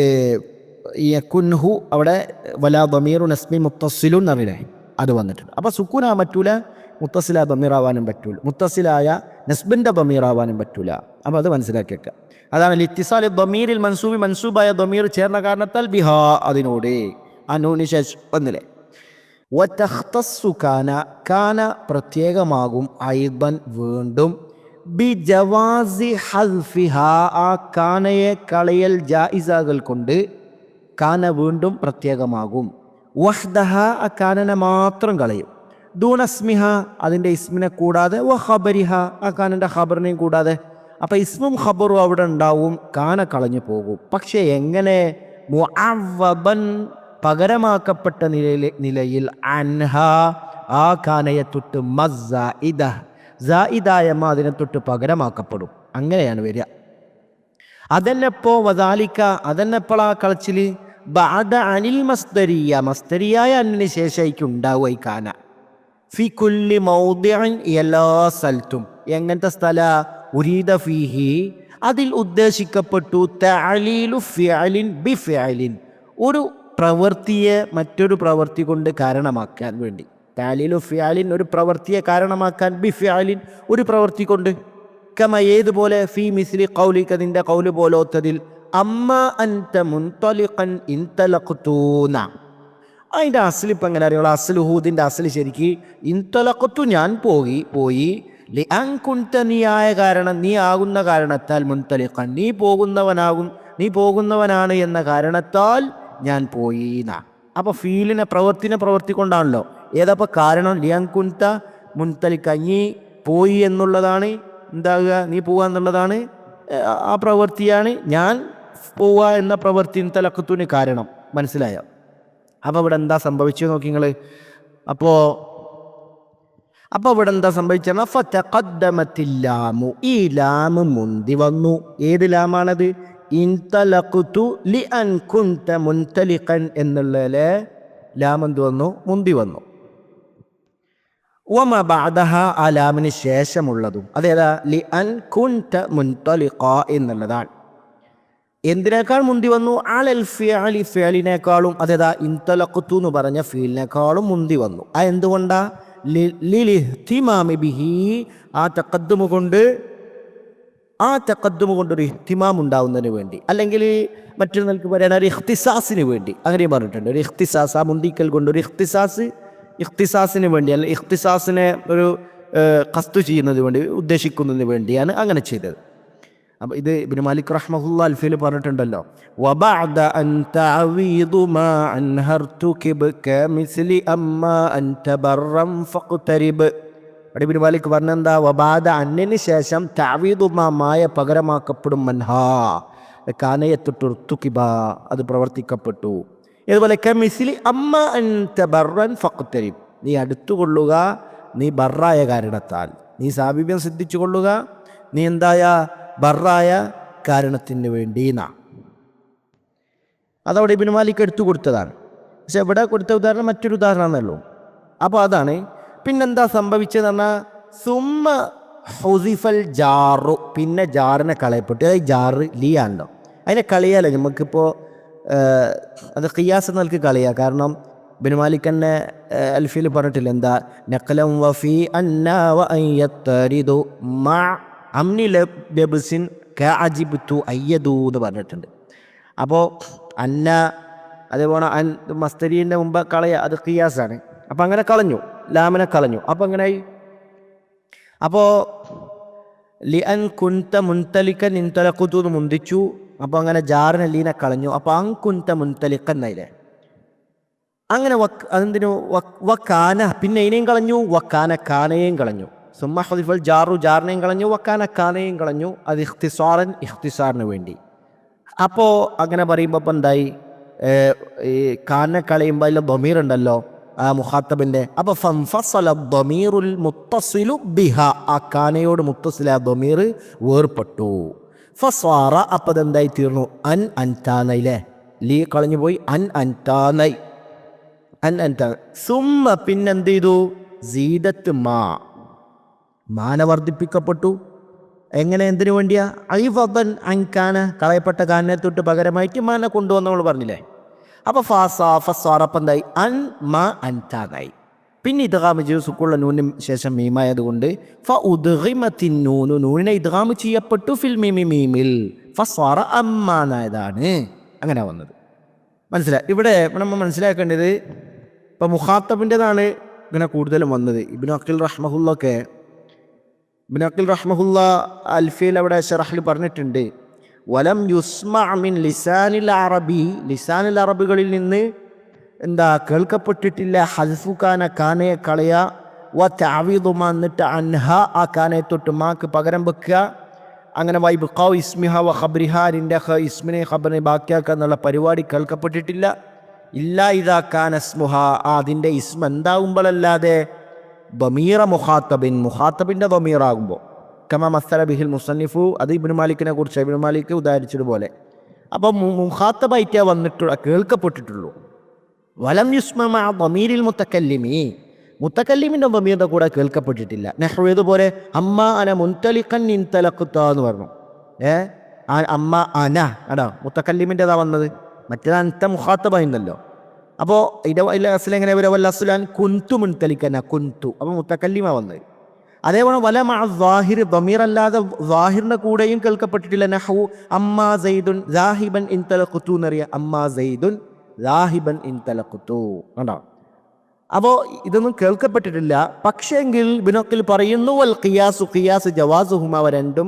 യകുൻഹു, അവിടെ വലാ ദമീറു നസ്ബി മുത്തസിലുൻ എന്നറിയില്ലേ, അത് വന്നിട്ടുണ്ട്. അപ്പോൾ സുക്കൂനാൻ പറ്റൂല, മുത്തസിലായ ദമീറാവാനും പറ്റൂല, മുത്തസിലായ നസ്ബിൻ്റെ ദമീറാവാനും പറ്റൂല. അപ്പോൾ അത് മനസ്സിലാക്കി വെക്കുക. അതാണ് ലിത്തിസാലി ദമീറിൽ മൻസൂബി, മൻസൂബായ ദമീർ ചേർന്ന കാരണത്താൽ ബിഹാ, അതിനോട് ആ നൂനിന് ശേഷം വന്നില്ലേ. വതഖ്തസ്സു കാന, കാന പ്രത്യേകമാകും, ഐദൻ വീണ്ടും, ബി ജവാസി ഹൽഫിഹ, ആ കാനയെ കളയൽ ജായിസാകൾ കൊണ്ട് കാന വീണ്ടും പ്രത്യേകമാകും. വഹ്ദഹ, ആ കാനനെ മാത്രം കളയും. ദൂനസ്മിഹ, അതിൻ്റെ ഇസ്മിനെ കൂടാതെ. വ ഖബരിഹ, ആ കാനൻ്റെ ഖബറിനെയും കൂടാതെ. അപ്പം ഇസ്മും ഖബറും അവിടെ ഉണ്ടാവും, കാന കളഞ്ഞു പോകും. പക്ഷേ എങ്ങനെ? മുഅവ്വബൻ, പകരമാക്കപ്പെട്ട നിലയിൽ, അൻഹ, ആ കാനയെ തൊട്ട്, മസ്സായിദ, സായിദായ അതിനെ തൊട്ട് പകരമാക്കപ്പെടും. അങ്ങനെയാണ് വരിക. അതെന്നെപ്പോ വദാലിക്ക, അതെന്നെപ്പോഴാ കളച്ചിൽ? ബഅദ അനിൽ മസ്ദരിയ, മസ്ദരിയായ അന്നിന് ശേഷമായിരിക്കും ഉണ്ടാവുക ഈ കാന. ഫി കുല്ലി മൗദിഇൻ, എല്ലാ സ്ഥലത്തും. എങ്ങനത്തെ സ്ഥല? ഉരീദ ഫീഹി, അതിൽ ഉദ്ദേശിക്കപ്പെട്ടു തഅലീലു ഫിഅലിൻ ബിഫിഅലിൻ, ഒരു പ്രവൃത്തിയെ മറ്റൊരു പ്രവൃത്തി കൊണ്ട് കാരണമാക്കാൻ വേണ്ടി. തഅലീലു ഫിഅലിൻ, ഒരു പ്രവൃത്തിയെ കാരണമാക്കാൻ, ബിഫിഅലിൻ, ഒരു പ്രവൃത്തി കൊണ്ട്. കമ, ഏതുപോലെ? ഫീ മിസ്ലി ഖൗലിക, നിന്റെ ഖൗല് പോലോത്തതിൽ, അമ്മ അൻത മുൻതലിഖൻ ഇൻതലഖ്തൂന. അതിൻ്റെ അസ്ൽ ഇപ്പം എങ്ങനെ അറിയുള്ളൂ? അസ്ൽ ഹൂദിൻ്റെ അസ്ൽ ശരിക്ക് ഇൻതലഖ്തു, ഞാൻ പോയി ലിഅൻ കുൻത, നീ ആയ കാരണം, നീ ആകുന്ന കാരണത്താൽ, മുൻതലിഖൻ, നീ പോകുന്നവനാണ് എന്ന കാരണത്താൽ ഞാൻ പോയി എന്നാ. അപ്പോൾ ഫീലിനെ പ്രവൃത്തി കൊണ്ടാണല്ലോ. ഏതപ്പോൾ കാരണം? ലിഅൻ കുൻത മുൻതലിഖൻ, നീ പോയി എന്നുള്ളതാണ് എന്താകുക? നീ പോവുക എന്നുള്ളതാണ് ആ പ്രവൃത്തിയാണ് ഞാൻ പോവുക എന്ന പ്രവൃത്തി ഇൻതലഖ്തുവിന് കാരണം. മനസ്സിലായോ? അപ്പോൾ ഇവിടെ എന്താ സംഭവിച്ചു നോക്കി നിങ്ങൾ. അപ്പോൾ ഇവിടെ എന്താ സംഭവിച്ചാൽ ഫതഖദ്ദമത്തില്ലാമു, ഈ ലാമ് മുന്തി വന്നു. ഏത് ലാമാണത്? ഇൻതലഖ്തു ലിഅൻ കുൻത മുൻതലിഖൻ എന്നുള്ളതിലെ ലാം എന്ത് വന്നു? മുന്തി വന്നു. വമ ബഅദഹ, ആ ലാമിന് ശേഷമുള്ളതും അതേതാ? ലിഅൻ കുൻത മുൻതലിഖ എന്നുള്ളതാണ്. എന്തിനേക്കാൾ മുന്തി വന്നു? അലൽ ഫിഅലി, ഫിഅലിനേക്കാളും. അതേതാ? ഇൻതലഖ്തു എന്ന് പറഞ്ഞ ഫീലിനേക്കാളും മുന്തി വന്നു. ആ എന്തുകൊണ്ടാ? ലിലിഹ്തിമാമി ബിഹി, ആ തഖദ്ദുമ് കൊണ്ട് ഒരു ഇഹ്തിമാം ഉണ്ടാവുന്നതിന് വേണ്ടി, അല്ലെങ്കിൽ മറ്റൊരു നിലക്ക് പറയുകയാണ് ഒരു ഇഖ്തിസാസിന് വേണ്ടി. അങ്ങനെ പറഞ്ഞിട്ടുണ്ട്. ഒരു ഇഖ്തിസാസ്, ആ മുന്തിക്കൽ കൊണ്ട് ഒരു ഇഖ്തിസാസിന് വേണ്ടി, അല്ല ഇഖ്തിസാസിനെ ഒരു ഖസ്തു ചെയ്യുന്നതിന് വേണ്ടി, ഉദ്ദേശിക്കുന്നതിന് വേണ്ടിയാണ് അങ്ങനെ ചെയ്തത്. അപ്പോൾ ഇത് ഇബ്നു മാലിക് റഹ്മഹുല്ലാ അൽഫിൽ പറഞ്ഞിട്ടുണ്ടല്ലോ, വബഅദ അൻ തഅവീദു മാ അൻഹർതുകിബ് കമിസ്ലി അമ്മാ അൻത ബർറൻ ഫഖ്തരിബ്. അവിടെ ഇബ്നു മാലിക് പറഞ്ഞെന്താ? വബഅദ, അന്നിന് ശേഷം, തഅവീദു മായ പകരമാക്കപ്പെടും, മൻഹാ കാനയെ തൊട്ടുർത്തുകിബ, അത് പ്രവർത്തിക്കപ്പെട്ടു. ഇതുപോലെ കമിസ്ലി അമ്മാ അൻത ബർറൻ ഫഖ്തരിബ്, നീ അടുത്തുകൊള്ളുക, നീ ബർറായ കാരണത്താൽ, നീ സാമീപ്യം സിദ്ധിച്ചു കൊള്ളുക, നീ എന്തായ ബർറായ കാരണത്തിന് വേണ്ടി എന്നാ. അതവിടെ ഇബ്നു മാലിക് എടുത്തു കൊടുത്തതാണ്. പക്ഷെ ഇവിടെ കൊടുത്ത ഉദാഹരണം മറ്റൊരു ഉദാഹരണമെന്നല്ലോ. അപ്പോൾ അതാണ്. പിന്നെന്താ സംഭവിച്ചതെന്ന് പറഞ്ഞാൽ, സുമ്മ ഹുസിഫൽ ജാറു, പിന്നെ ജാറിനെ കളയപ്പെട്ടു. അതായത് ജാറ് ലീ ആണല്ലോ, അതിനെ കളയാലോ നമുക്കിപ്പോൾ. അത് ഖിയാസ് എന്നൽക്ക് കളയുക. കാരണം ഇബ്നു മാലിക് തന്നെ അൽഫിൽ പറഞ്ഞിട്ടില്ല എന്താ? നഖലം വഫി അന്നാ വഅയ്യത്തരിദു മാ അംനി ലബ്സിൻ കഅജിബ്തു അയ്യദു എന്ന് പറഞ്ഞിട്ടുണ്ട്. അപ്പോൾ അന്ന, അതേപോലെ അൻ മസ്തരീൻ്റെ മുമ്പ് കളയുക, അത് ഖിയാസാണ്. അപ്പം അങ്ങനെ കളഞ്ഞു, ലാമിനെ കളഞ്ഞു. അപ്പം അങ്ങനെയായി. അപ്പോൾ ലിഅൻ കുൻത മുൻതലിക്കൻ ഇൻതലഖ്തു എന്ന് മുന്തിച്ചു. അപ്പോൾ അങ്ങനെ ജാറിനെ ലീനെ കളഞ്ഞു. അപ്പോൾ അൻ കുൻത മുൻതലിക്കൻ എന്നായില്ലേ. അങ്ങനെ അതെന്തിനു? വക്കാന, പിന്നെ ഇതിനെയും കളഞ്ഞു, വക്കാന കാനയെയും കളഞ്ഞു. സുമ്മ ഹുദിഫൽ ജാറു, ജാറിനെയും കളഞ്ഞു, വക്കാന കാനയെയും കളഞ്ഞു. അത് ഇഖ്തിസാറിന് വേണ്ടി. അപ്പോൾ അങ്ങനെ പറയുമ്പോൾ ഇപ്പം എന്തായി? ഈ കാനെ കളയുമ്പോൾ അതിൽ ദമീർ ഉണ്ടല്ലോ, ആ മുഖാത്തബിൻ്റെ. അപ്പോൾ ഫൻഫസല ദമീറുൽ മുത്തസിലു ബിഹ, ആ കാനയോട് മുത്തസില ദമീർ വേർപ്പെട്ടു. ഫസ്വാറ, അപ്പം അതെന്തായി തീർന്നു? അൻ അൻതാനയിലെ ലീ കളഞ്ഞു പോയി, അൻ അൻതാനൈ, അൻ അൻതാ. സുമ്മ, പിന്നെന്ത് ചെയ്തു? സീദത്ത് മാന വർദ്ധിപ്പിക്കപ്പെട്ടു. എങ്ങനെ? എന്തിനു വേണ്ടിയാ? ഐവദൻ അൻകാന, കളയപ്പെട്ട കാനെ തൊട്ട് പകരമായിട്ട് മാന കൊണ്ടുവന്ന് നമ്മൾ പറഞ്ഞില്ലേ. അപ്പോൾ ഫസ്വാറപ്പം എന്തായി? അൻ മാ അൻതാനായി. പിന്നെ ഇദ്ഗാം ചെയ്തു, സുക്കുള്ള നൂനും ശേഷം മീമായതുകൊണ്ട് ഫഉദ്ഗിമത്തിൻ നൂനു, നൂനിനെ ഇദ്ഗാം ചെയ്യപ്പെട്ടു ഫിൽ മീമി, മീമിൽ. ഫസ്വാറ അമ്മാനായതാണ് അങ്ങനെ വന്നത്. മനസ്സിലായി? ഇവിടെ നമ്മൾ മനസ്സിലാക്കേണ്ടത്, ഇപ്പം മുഖാത്തബിൻ്റെതാണ് ഇങ്ങനെ കൂടുതലും വന്നത്. ഇബ്നു അഖീൽ റഹ്മഹുല്ല അൽഫിയിൽ അവിടെ ശറഹിൽ പറഞ്ഞിട്ടുണ്ട്, വലം യുസ്മഅ മിൻ ലിസാനിൽ അറബി, ലിസാനിൽ അറബികളിൽ നിന്ന് എന്താ കേൾക്കപ്പെട്ടിട്ടില്ല ഹസ്ഫു കാന, കാനയെ കളയുക, വ തഅവീദു മാ, എന്നിട്ട് അൻഹ, ആ കാനയെ തൊട്ട് മാക്ക് പകരം വെക്കുക. അങ്ങനെ വൈബ്ഖാഉ ഇസ്മിഹ വ ഖബ്രിഹ, നിൻ്റെ ഇസ്മിനെ ഖബറിനെ ബാക്കിയാക്കുക എന്നുള്ള പരിപാടി കേൾക്കപ്പെട്ടിട്ടില്ല. ഇല്ലാ ഇദാ കാന ഇസ്മുഹ, അതിൻ്റെ ഇസ്മ എന്താകുമ്പോഴല്ലാതെ ദമീറ മുഖാത്തബിൻ്റെ ദമീറാകുമ്പോൾ. കമാ മസ്സല ബിഹിൽ മുസന്നിഫു, അത് ഇബ്നു മാലിക്കിനെ കുറിച്ച് ഇബ്നു മാലിക് ഉദാഹരിച്ചതുപോലെ. അപ്പം മുഖാത്തബായിട്ടേ വന്നിട്ടുള്ള കേൾക്കപ്പെട്ടിട്ടുള്ളൂ. വലം യുസ്മ മഅ ദമീരിൽ മുതക്കല്ലിമി, മുത്തക്കല്ലിമിൻ്റെ ദമീറിൻ്റെ കൂടെ കേൾക്കപ്പെട്ടിട്ടില്ല. നഹ്വ ഇതുപോലെ അമ്മ അന മുൻതലിഖൻ ഇൻതലഖ്ത എന്ന് പറഞ്ഞു. അമ്മ അന അടാ മുത്തക്കല്ലിമിൻ്റെതാ വന്നത്, മറ്റേത് അൻത മുഖാത്തബ എന്നല്ലോ. അപ്പോൾ ഇതിൻ്റെ അസ്ൽ എങ്ങനെ വരും? വല്ല അസ്ലാൻ കുന്തു മുൻതലിക്കന കുന്തു, അപ്പോൾ മുത്തക്കല്ലിമ വന്നത്. അതേപോലെ വല മഅ ദാഹിർ ദമീർ അല്ലാതെ ദാഹിറിൻ്റെ കൂടെയും കേൾക്കപ്പെട്ടിട്ടില്ല. നഹ്വു അമ്മാ സൈദുൻ ദാഹിബൻ ഇൻതലഖ്തു എന്നറിയാം. അമ്മാ സൈദുൻ ദാഹിബൻ ഇൻതലഖ്തു കണ്ടോ. അപ്പോൾ ഇതൊന്നും കേൾക്കപ്പെട്ടിട്ടില്ല. പക്ഷേങ്കിൽ ബിനഖിൽ പറയുന്നു വൽ ഖിയാസു ഖിയാസ് ജവാസുഹുമ, അവ രണ്ടും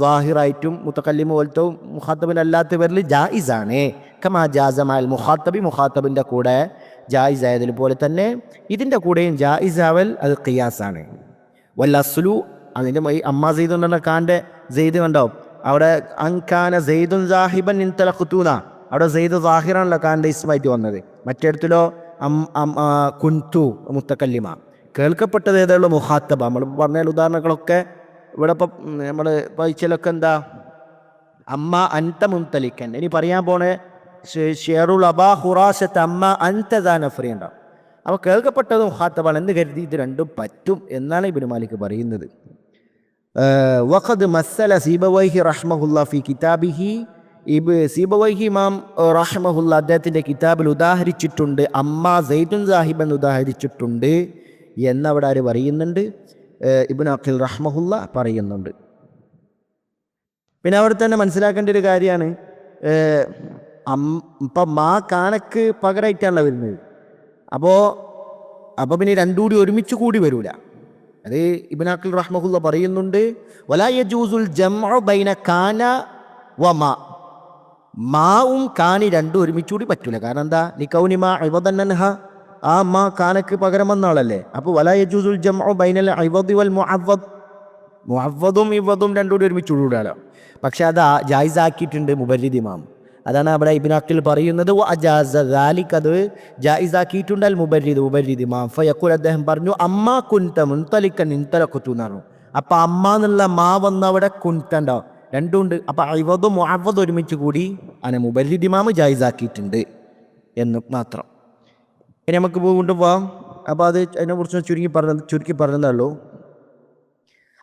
ദാഹിറായിട്ടും മുത്തക്കല്ലിമ പോലത്തെ മുഖാത്തബിനല്ലാത്തവരിൽ ജായിസാണ്. കമാ ജാസ മഅൽ മുഖാത്തബി, മുഖാത്തബിൻ്റെ കൂടെ ജായിസ് ആയതിൽ പോലെ തന്നെ ഇതിൻ്റെ കൂടെയും ജായിസ് ആവൽ അത് ഖിയാസാണ്. വല്ലസ്ലു അതിൻ്റെ അമ്മാ സെയ്ദ് എന്ന കാൻ്റെ സെയ്ദ് കണ്ടോ, അവിടെ അൻകാന സെയ്ദുൻ സാഹിബൻ ഇൻതലഖ്തൂന, അവിടെ സെയ്ദ് സാഹിറാണല്ലോ കാൻ്റെ ഇസ്മായിട്ട് വന്നത്. മറ്റേടത്തിലോ കുന്തു മുത്തക്കല്ലിമ. കേൾക്കപ്പെട്ടത് ഏതായുള്ള മുഖാത്തബ. നമ്മൾ പറഞ്ഞ ഉദാഹരണങ്ങളൊക്കെ ഇവിടെ ഇപ്പം നമ്മൾ വായിച്ചാലൊക്കെ എന്താ അമ്മ അൻത മുൻതലിക്കൻ. ഇനി പറയാൻ പോണേ ഷെയറുൽ അബാ ഖുറാശത്ത് അമ്മ അൻത ദാ നഫ്രി ഉണ്ടാവും. അപ്പോൾ കേൾക്കപ്പെട്ടത് മുഖാത്തബാണ് എന്ന് കരുതി ഇത് രണ്ടും പറ്റും എന്നാണ് ഇബ്നു മാലിക് പറയുന്നത്. വഖദ് മസ്സല സീബവൈഹി റഹ്മഹുല്ലാ ഫി കിതാബിഹി, സീബവൈഹി ഇമാം റഹ്മഹുല്ല അദ്ദേഹത്തിൻ്റെ കിതാബിൽ ഉദാഹരിച്ചിട്ടുണ്ട്, അമ്മ സെയ്ദുൻ സാഹിബ് എന്ന് ഉദാഹരിച്ചിട്ടുണ്ട് എന്നവിടെ ആര് പറയുന്നുണ്ട്? ഇബ്നു അഖീൽ റഹ്മഹുല്ല പറയുന്നുണ്ട്. പിന്നെ അവിടെ തന്നെ മനസ്സിലാക്കേണ്ട ഒരു കാര്യമാണ്, ഇപ്പം മാ കാനക്ക് പകരമായിട്ടാണല്ലോ വരുന്നത്. അപ്പോൾ പിന്നെ രണ്ടും കൂടി ഒരുമിച്ച് കൂടി വരൂല. അത് ഇബ്നു അഖീൽ റഹ്മഹുല്ല പറയുന്നുണ്ട്, വലാ യജൂസുൽ ജംഉ ബൈന കാന വ മാ, മാവും കാനി രണ്ടും ഒരുമിച്ചുകൂടി പറ്റൂല. കാരണം എന്താ? ലികൗനി മാ ഇവദൻ അൻഹ, ആ മാ കാനക്ക് പകരം വന്നാളല്ലേ. അപ്പോൾ വലാ യജൂസുൽ ജംഉ ബൈനൽ ഇവദി വൽ മുഅവ്വദ്, മുഅവ്വദും ഇവദും രണ്ടും കൂടി ഒരുമിച്ച് കൂടാലോ. പക്ഷെ അത് ജായിസാക്കിയിട്ടുണ്ട് മുബർരിദ് ഇമാം. അതാണ് അവിടെ ഇബ്നു അഖീൽ പറയുന്നത് അജാസ ദാലിക, അത് ജായിസാക്കിയിട്ടുണ്ട് അൽ മുബർരിദ് ഇമാം. ഫയഖൂൽ, അദ്ദേഹം പറഞ്ഞു അമ്മാ കുൻത മുൻതലിക്കൻ ഇൻതലഖ്തു എന്ന് പറഞ്ഞു. അപ്പം അമ്മ എന്നുള്ള മാ വന്നവിടെ കുൻതണ്ടോ രണ്ടും ഉണ്ട്. അപ്പം ഇവദും മുഅവ്വദും ഒരുമിച്ച് കൂടി അങ്ങനെ മുബർരിദ് ഇമാം ജായിസാക്കിയിട്ടുണ്ട് എന്ന് മാത്രം. ഇനി നമുക്ക് വീണ്ടും പോവാം. അപ്പോൾ അത് അതിനെക്കുറിച്ച് ചുരുക്കി പറഞ്ഞതേ.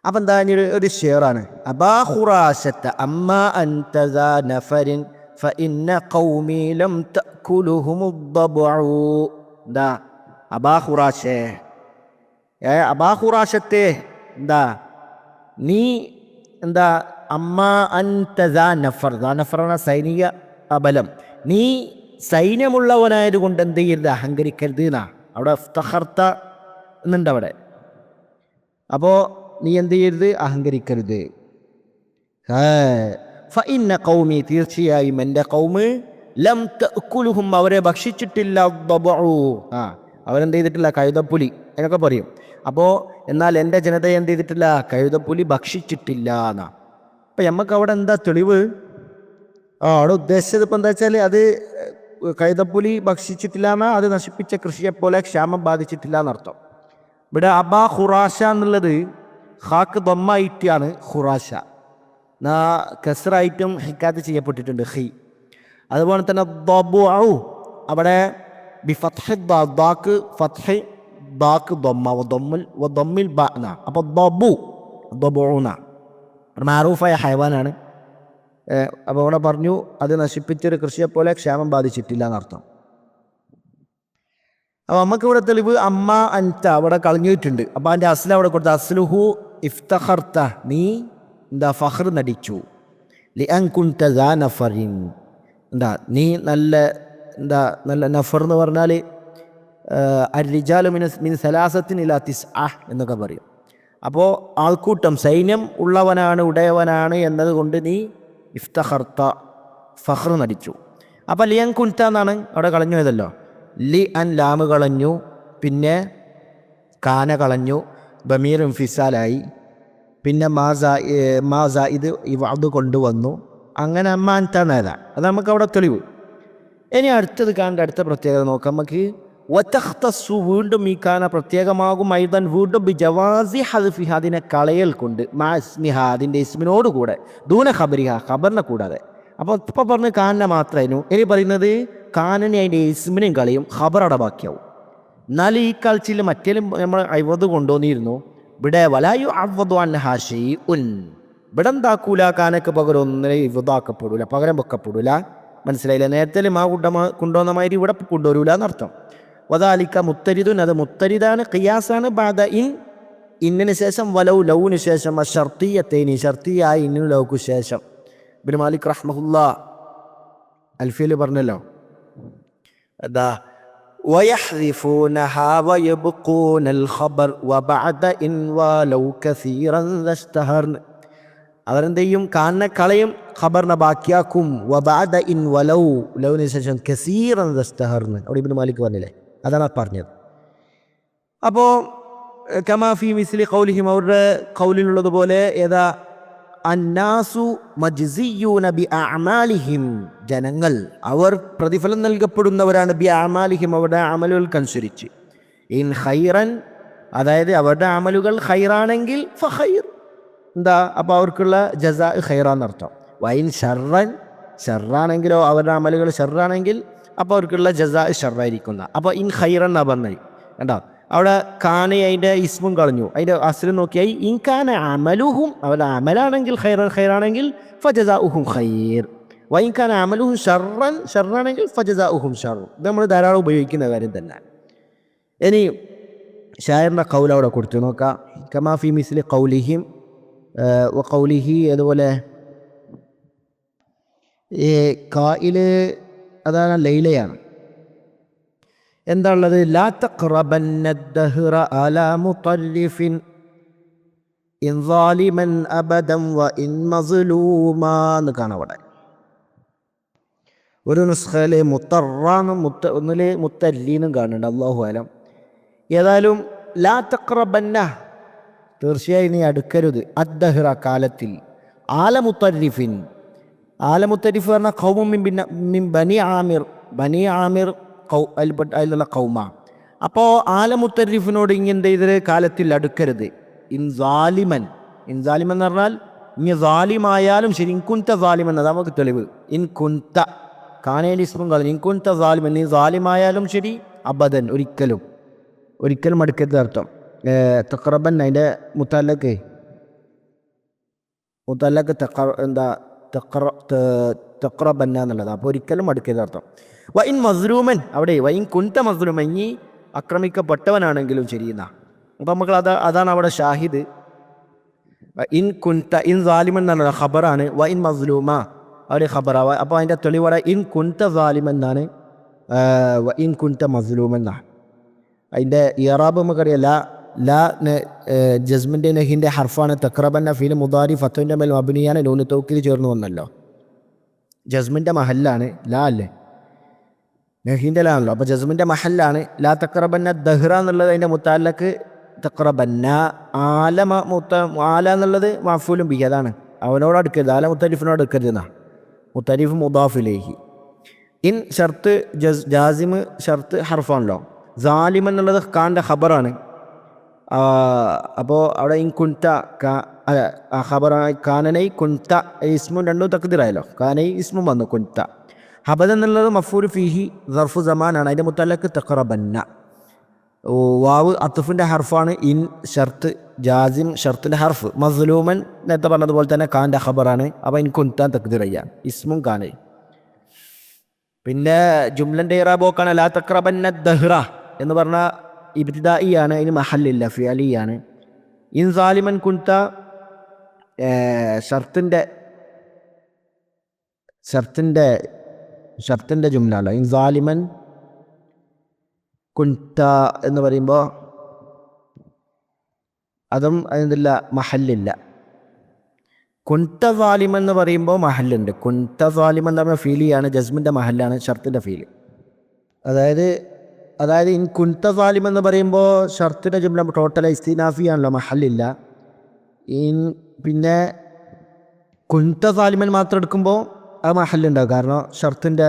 അപ്പം എന്താ ഒരു ഷെയറാണ്. അബാ ഖുറാശത്ത അമ്മ അൻത ദാ നഫരിൻ ഫഇന്ന ഖൗമി ലം തഅകുലുഹുമു ദബഉ. എന്താ അബാ ഖുറാശേ, അബാ ഖുറാശത്തെ എന്താ നീ എന്താ അമ്മ അൻത ദാ നഫർ, ദാ നഫറാണ് സൈനിക ബലം, നീ സൈന്യമുള്ളവനായത് കൊണ്ട് എന്ത് ചെയ്യരുത്? അഹങ്കരിക്കരുത് എന്നാ അവിടെ ഇഫ്തഖർത എന്നുണ്ട് അവിടെ. അപ്പോൾ നീ എന്ത് ചെയ്യരുത്? അഹങ്കരിക്കരുത്. ഫഇന്ന ഖൗമി, തീർച്ചയായും എൻ്റെ ഖൗമ് ലം തഅകുലുഹും, അവരെ ഭക്ഷിച്ചിട്ടില്ല, ദബഉ, അവരെന്ത് ചെയ്തിട്ടില്ല? കഴുതപ്പുലി എന്നൊക്കെ പറയും. അപ്പോൾ എന്നാൽ എൻ്റെ ജനതയെ എന്ത് ചെയ്തിട്ടില്ല? കഴുതപ്പുലി ഭക്ഷിച്ചിട്ടില്ല എന്നാ. അപ്പം നമുക്ക് അവിടെ എന്താ തെളിവ്? അവിടെ ഉദ്ദേശിച്ചത് ഇപ്പം എന്താ വെച്ചാൽ അത് കഴുതപ്പുലി ഭക്ഷിച്ചിട്ടില്ല എന്നാ, അത് നശിപ്പിച്ച കൃഷിയെപ്പോലെ ക്ഷാമം ബാധിച്ചിട്ടില്ല എന്നർത്ഥം. ഇവിടെ അബാ ഖുറാശ എന്നുള്ളത് ഹാക്ക് ദമ്മായിട്ടാണ് ഖുറാശ, കസ്റായിട്ടും ഹിക്കാത്ത് ചെയ്യപ്പെട്ടിട്ടുണ്ട് ഹി. അതുപോലെ തന്നെ ദബഉ അവിടെ ബി ഫത്ഹി ദാക്ക് ഫത്ഹി ദാക്ക് ദമ്മ ദമ്മിൽ ബ എന്ന. അപ്പോൾ ദബുന മാറൂഫായ ഹൈവാനാണ്. അപ്പോൾ അവിടെ പറഞ്ഞു അത് നശിപ്പിച്ചൊരു കൃഷിയെപ്പോലെ ക്ഷാമം ബാധിച്ചിട്ടില്ല എന്നർത്ഥം. അപ്പോൾ നമുക്കിവിടെ തെളിവ് അമ്മ അൻത അവിടെ കളഞ്ഞിട്ടുണ്ട്. അപ്പോൾ അതിൻ്റെ അസ്ല അവിടെ കൊടുത്ത അസ്ലുഹു ഇഫ്തഖർത, നീ എന്താ ഫഖർ നടിച്ചു. ലിഅൻ കുൻത ദാ നഫറിൻ, എന്താ നീ നല്ല നഫർ എന്ന് പറഞ്ഞാൽ അർരിജാലു മിൻ സലാസത്തിൻ ഇലാ തിസ്അ എന്നൊക്കെ പറയും. അപ്പോൾ ആൾക്കൂട്ടം സൈന്യം ഉള്ളവനാണ് ഉടയവനാണ് എന്നതുകൊണ്ട് നീ ഇഫ്തഖർത ഫഖർ നടിച്ചു. അപ്പോൾ ലിയൻ കുൻത എന്നാണ് അവിടെ കളഞ്ഞു പോയതല്ലോ. ലി അൻ ലാമ് കളഞ്ഞു, പിന്നെ കാന കളഞ്ഞു, ബമീർ ഇൻഫിസാലായി, പിന്നെ മാസാ ഇത് അത് കൊണ്ടുവന്നു, അങ്ങനെ അമ്മ അൻത നേതാ. അത് നമുക്ക് അവിടെ തെളിവ്. ഇനി അടുത്തത് കാണേണ്ട അടുത്ത പ്രത്യേകത നോക്കാം നമുക്ക്. വതഖ്തസു, വീണ്ടും ഈ കാന പ്രത്യേകമാകും, ഐദൻ വീണ്ടും ബി ജവാസി ഹദ്ഫിഹ, അതിനെ കളയൽ കൊണ്ട്, മാ ഇസ്മിഹ അതിൻ്റെ ഇസ്മിനോട് കൂടെ, ദൂന ഖബരിഹ ഖബറിനെ കൂടാതെ. അപ്പോൾ ഇപ്പോൾ പറഞ്ഞ് കാന മാത്രമായിരുന്നു. ഇനി പറയുന്നത് കാനനെ അതിൻ്റെ ഇസ്മിനെയും കളയും, ഖബർ അവിടെ ബാക്കിയാവും. എന്നാൽ ഈ കാഴ്ചയിൽ മറ്റേലും നമ്മൾ അയ്വത് കൊണ്ടുവന്നിരുന്നു. ഇവിടെ വലായു അവതു അൻഹാഷി ഉൻ, ഇവിടെ എന്താക്കൂല, കാനക്ക് പകരം ഒന്നിനെ ഇവതാക്കപ്പെടൂല, പകരം വെക്കപ്പെടൂല. മനസ്സിലായില്ല? നേരത്തെ ആ കൊണ്ടുവന്ന മാതിരി ഇവിടെ കൊണ്ടുവരൂല എന്നർത്ഥം. വദാലിക്ക മുത്തരിദുൻ, അത് മുത്തരിദാണ്, ഖിയാസാണ്. ബാദ ഇൻ, ഇന്നിന് ശേഷം, വലൗ ലൗവിന് ശേഷം, ഷർത്തിയത്തേനി ഷർത്തിയായ ഇന്നിന് ലൗക്ക് ശേഷം. ഇബ്നു മാലിക് റഹ്മഹുല്ലാ അൽഫിയിൽ പറഞ്ഞല്ലോ, അതാ ويحذفونها ويبقون الخبر وبعد إن ولو كثيرا اشتهرن. അവരെന്ത് ചെയ്യും? കാനെ കളയും, ഖബറിനെ ബാക്കിയാക്കും. വബഅദ ഇൻ വലൗ, ലൗവിന് ശേഷം കസീറൻ ദസ്തഹർന്ന്. അവിടെ ഇബ്നു മാലിക് പറഞ്ഞില്ലേ, അതാണ് പറഞ്ഞത്. അപ്പോൾ കമാഫി മിസ്ലി ഖൗലിഹിം, അവരുടെ ഖൗലിലുള്ളതുപോലെ, ഏതാ അന്നാസു മജ്സിയൂന ബി അഅമാലിഹിം, ജനങ്ങൾ അവർ പ്രതിഫലം നൽകപ്പെടുന്നവരാണ് ബി അഅമാലിഹിം, അവരുടെ അമലുകൾക്കനുസരിച്ച്. ഇൻ ഖൈറൻ, അതായത് അവരുടെ അമലുകൾ ഖൈറാണെങ്കിൽ ഫഖൈർ, എന്താ അപ്പോൾ അവർക്കുള്ള ജസാ ഖൈറാന്നർത്ഥം. വൈൻ ഷർറൻ, ഷർറാണെങ്കിലോ അവരുടെ അമലുകൾ ഷർറാണെങ്കിൽ അപ്പോൾ അവർക്കുള്ള ജസാ ഷർറായിരിക്കുന്ന. അപ്പോൾ ഇൻ ഖൈറൻ എന്നാ പറഞ്ഞത് കണ്ടോ. അവിടെ കാന അതിൻ്റെ ഇസ്മും കളഞ്ഞു, അതിൻ്റെ അസ്ലും നോക്കിയായി ഇൻ കാന അമലുഹും, അവരുടെ അമലാണെങ്കിൽ ഖൈറൻ, ഖൈറാണെങ്കിൽ ഫജസാഉഹും ഖൈർ. വൈൻ കാന അമലുഹും ഷർറൻ, ഷർറാണെങ്കിൽ ഫജസാഉഹും ഷർ. ഇത് നമ്മൾ ധാരാളം ഉപയോഗിക്കുന്ന കാര്യം തന്നെ. ഇനി ഷായറിൻ്റെ ഖൗൽ അവിടെ കൊടുത്തു നോക്കാം. കമാഫി മിസ്ലി ഖൗലിഹിം ഖൗലിഹി, അതുപോലെ കായില് അതാണ് ലൈലയാണ്. എന്താ ഉള്ളത്? ലാ തഖ്റബന്ന ദഹ്റ അലാ മുതല്ലിഫിൻ ഇൻ സാലിമൻ അബദൻ വ ഇൻ മസ്ലൂമാ എന്ന് കാണാം അവിടെ. ഒരു നുസ്ഖയിലെ മുത്തറാന്നും ഒന്നിലെ മുത്തല്ലീന്നും കാണുന്നുണ്ട്, അല്ലാഹു അലം. ഏതായാലും ലാ തഖ്റബന്ന, തീർച്ചയായും നീ അടുക്കരുത്, അദ്ദഹ്റ കാലത്തിൽ, ആലമുത്തരിഫിൻ, ആലമുത്തരിഫ് പറഞ്ഞാൽ ഖൗമും മിൻ ബനി ആമിർ, ബനി ആമിർ അതിലുള്ള ഖൗമ. അപ്പോൾ ആലമുത്തരിഫിനോട് ഇങ്ങനത്തെ ഇതിൽ കാലത്തിൽ അടുക്കരുത്. ഇൻസാലിമൻ, ഇൻസാലിമൻ എന്ന് പറഞ്ഞാൽ ഇനി സാലിമായാലും ശരി, ഇൻകുന്ത സാലിമൻ, അത് നമുക്ക് തെളിവ്. ഇൻകുന്ത കാനേലിസ്മും കളഞ്ഞു, ഇൻകുന്ത സാലിമൻ, നീ സാലിമായാലും ശരി, അബദൻ, ഒരിക്കലും അടുക്കരുത് അർത്ഥം. തഖ്റബൻ അതിൻ്റെ മുത്തല്ലക്ക് എന്താ തഖ്റബന്ന എന്നുള്ളത്. അപ്പോൾ ഒരിക്കലും അടുക്കരുത് അർത്ഥം. വ ഇൻ മസ്ലൂമൻ, അവിടെ വ ഇൻ കുന്ത മസ്ലൂമൻ, ഇനി ആക്രമിക്കപ്പെട്ടവനാണെങ്കിലും ശരിയെന്നാ. അപ്പോൾ നമുക്ക് അതാണ് അവിടെ ഷാഹിദ്. ഇൻ കുന്ത, ഇൻ സാലിമൻ എന്നുള്ള ഖബറാണ്, വ ഇൻ മസ്ലൂമ അവിടെ ഖബറാവ. അപ്പോൾ അതിൻ്റെ തെളിവോടെ ഇൻ കുന്ത സാലിമൻ എന്നാണ്, വ ഇൻ കുന്ത മസ്ലൂമൻ എന്നാണ്. അതിൻ്റെ ഇറാബ് നമുക്കറിയാം, ലാ ജസ്മിൻ്റെ നഹിൻ്റെ ഹർഫാണ്. തഖ്റബന്ന ഫീൽ മുദാരി ഫത്തുവിൻ്റെ മേൽ മബ്നിയാണ്, നൂന് തൗക്കീൽ ചേർന്ന് വന്നല്ലോ. ജസ്മിൻ്റെ മഹല്ലാണ്, ലാ അല്ലേ, നഹീൻ്റെ ലാ ആണല്ലോ. അപ്പോൾ ജസ്മിൻ്റെ മഹല്ലാണ്. ലാ തഖ്റബന്ന ദഹ്റ എന്നുള്ളത് അതിൻ്റെ മുത്തഅല്ലഖ് തഖ്റബന്ന, ആല എന്നുള്ളത് മഫ്ഊലും ബിഹി, അതാണ് അവനോട് അടുക്കരുത്, ആല മുത്തരിഫിനോട് അടുക്കരുത് എന്നാ. മുത്തരിഫ് മുദാഫ് ഇലൈഹി. ഇൻ ഷർത്ത് ജാസിമ് ഷർത്ത് ഹർഫാണല്ലോ. സാലിം എന്നുള്ളത് കാൻ്റെ ഖബറാണ്. അപ്പോൾ അവിടെ ഇൻ കുന്ത ഖബറായി, കാനനൈ കുന്ത ഇസ്മും രണ്ടും തഖ്ദീറായല്ലോ, കാനൈ ഇസ്മും വന്നു, കുന്ത. ഹബദ് എന്നുള്ളത് മഫ്ഊൽ ഫീഹി സർഫു സമാനാണ്, അതിൻ്റെ മുത്തഅല്ലഖ് തഖ്റബന്ന. വാവ് അത്ഫിൻ്റെ ഹർഫാണ്. ഇൻ ഷർത്ത് ജാസിം ഷർത്തിൻ്റെ ഹർഫ്. മസ്ലൂമൻ നേരത്തെ പറഞ്ഞതുപോലെ തന്നെ കാൻ്റെ ഖബറാണ്. അപ്പോൾ ഇൻ കുന്ത തഖ്ദീറയ്യ, ഇസ്മും കാനൈ. പിന്നെ ജുംലൻ്റെ ഇറാബോക്കാണ് ലാ തഖ്റബന്ന ദഹ്റ എന്ന് പറഞ്ഞാൽ ഇബ്തിദായിയാണ്, അതിന് മഹല്ലില്ല, ഫിഅലിയാണ്. ഇൻ സാലിമൻ കുന്ത ഷർത്തിൻ്റെ ജുംല അല്ല. ഇൻ സാലിമൻ കുന്ത എന്ന് പറയുമ്പോൾ അതും അതില്ല, മഹല്ലില്ല. കുന്ത സാലിമൻ എന്ന് പറയുമ്പോൾ മഹല്ലുണ്ട്. കുന്ത സാലിമൻ എന്ന് പറഞ്ഞാൽ ഫീലിയാണ്, ജസ്മിൻ്റെ മഹല്ലാണ്, ഷർത്തിൻ്റെ ഫീല്. അതായത് ഇൻ കുന്ത സാലിം എന്ന് പറയുമ്പോൾ ഷർത്തിൻ്റെ ജുംല ടോട്ടൽ ഇസ്തിനാഫിയാണല്ലോ, മഹല്ലില്ല. പിന്നെ കുന്ത സാലിമൻ മാത്രം എടുക്കുമ്പോൾ അത് മഹല്ലുണ്ടാവും, കാരണം ഷർത്തിൻ്റെ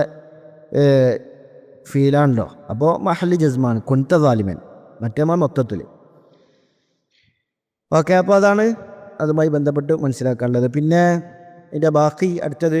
ഫീലാണല്ലോ. അപ്പോൾ മഹല്ലി ജസ്മാണ് കുന്ത സാലിമൻ, മറ്റേ മൊത്തത്തിൽ. ഓക്കെ, അപ്പോൾ അതാണ് അതുമായി ബന്ധപ്പെട്ട് മനസ്സിലാക്കാനുള്ളത്. പിന്നെ ഇതിൻ്റെ ബാക്കി അടുത്തത്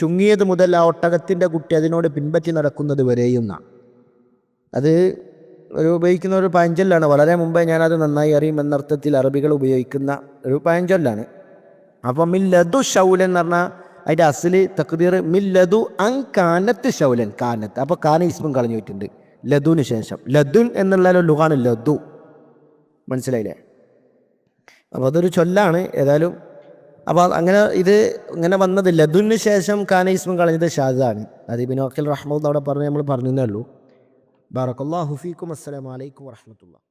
ചുങ്ങിയത് മുതൽ ആ ഒട്ടകത്തിൻ്റെ കുട്ടി അതിനോട് പിൻപറ്റി നടക്കുന്നത് വരെയും അത് ഒരു ഉപയോഗിക്കുന്ന ഒരു പഴഞ്ചൊല്ലാണ്. വളരെ മുമ്പേ ഞാനത് നന്നായി അറിയും എന്നർത്ഥത്തിൽ അറബികൾ ഉപയോഗിക്കുന്ന ഒരു പഴഞ്ചൊല്ലാണ്. അപ്പം മില്ലദു ഷൗലൻ എന്ന് പറഞ്ഞാൽ അതിൻ്റെ അസല് തക്ദീർ മില്ലദു കാനത്ത് ഷൗലൻ, കാനത്ത്. അപ്പോൾ കാന ഇസ്മും കളഞ്ഞു പോയിട്ടുണ്ട് ലദുവിന് ശേഷം. ലദുൻ എന്നുള്ള ലുഗാണ് ലദു, മനസ്സിലായില്ലേ? അപ്പോൾ അതൊരു ചൊല്ലാണ് ഏതായാലും. അപ്പോൾ അങ്ങനെ ഇത് ഇങ്ങനെ വന്നത് ലദുവിന് ശേഷം കാന ഇസ്മും കളഞ്ഞത് ഷാദാണ്. അത് ഇബ്നു അഖീൽ റഹ്മത്തുള്ളാഹി അവിടെ പറഞ്ഞ് നമ്മൾ പറഞ്ഞതേ ഉള്ളൂ. ബാറക്കല്ലാഹു ഫീക്കും. അസ്സലാമു അലൈക്കും വറഹ്മത്തുള്ളാഹി.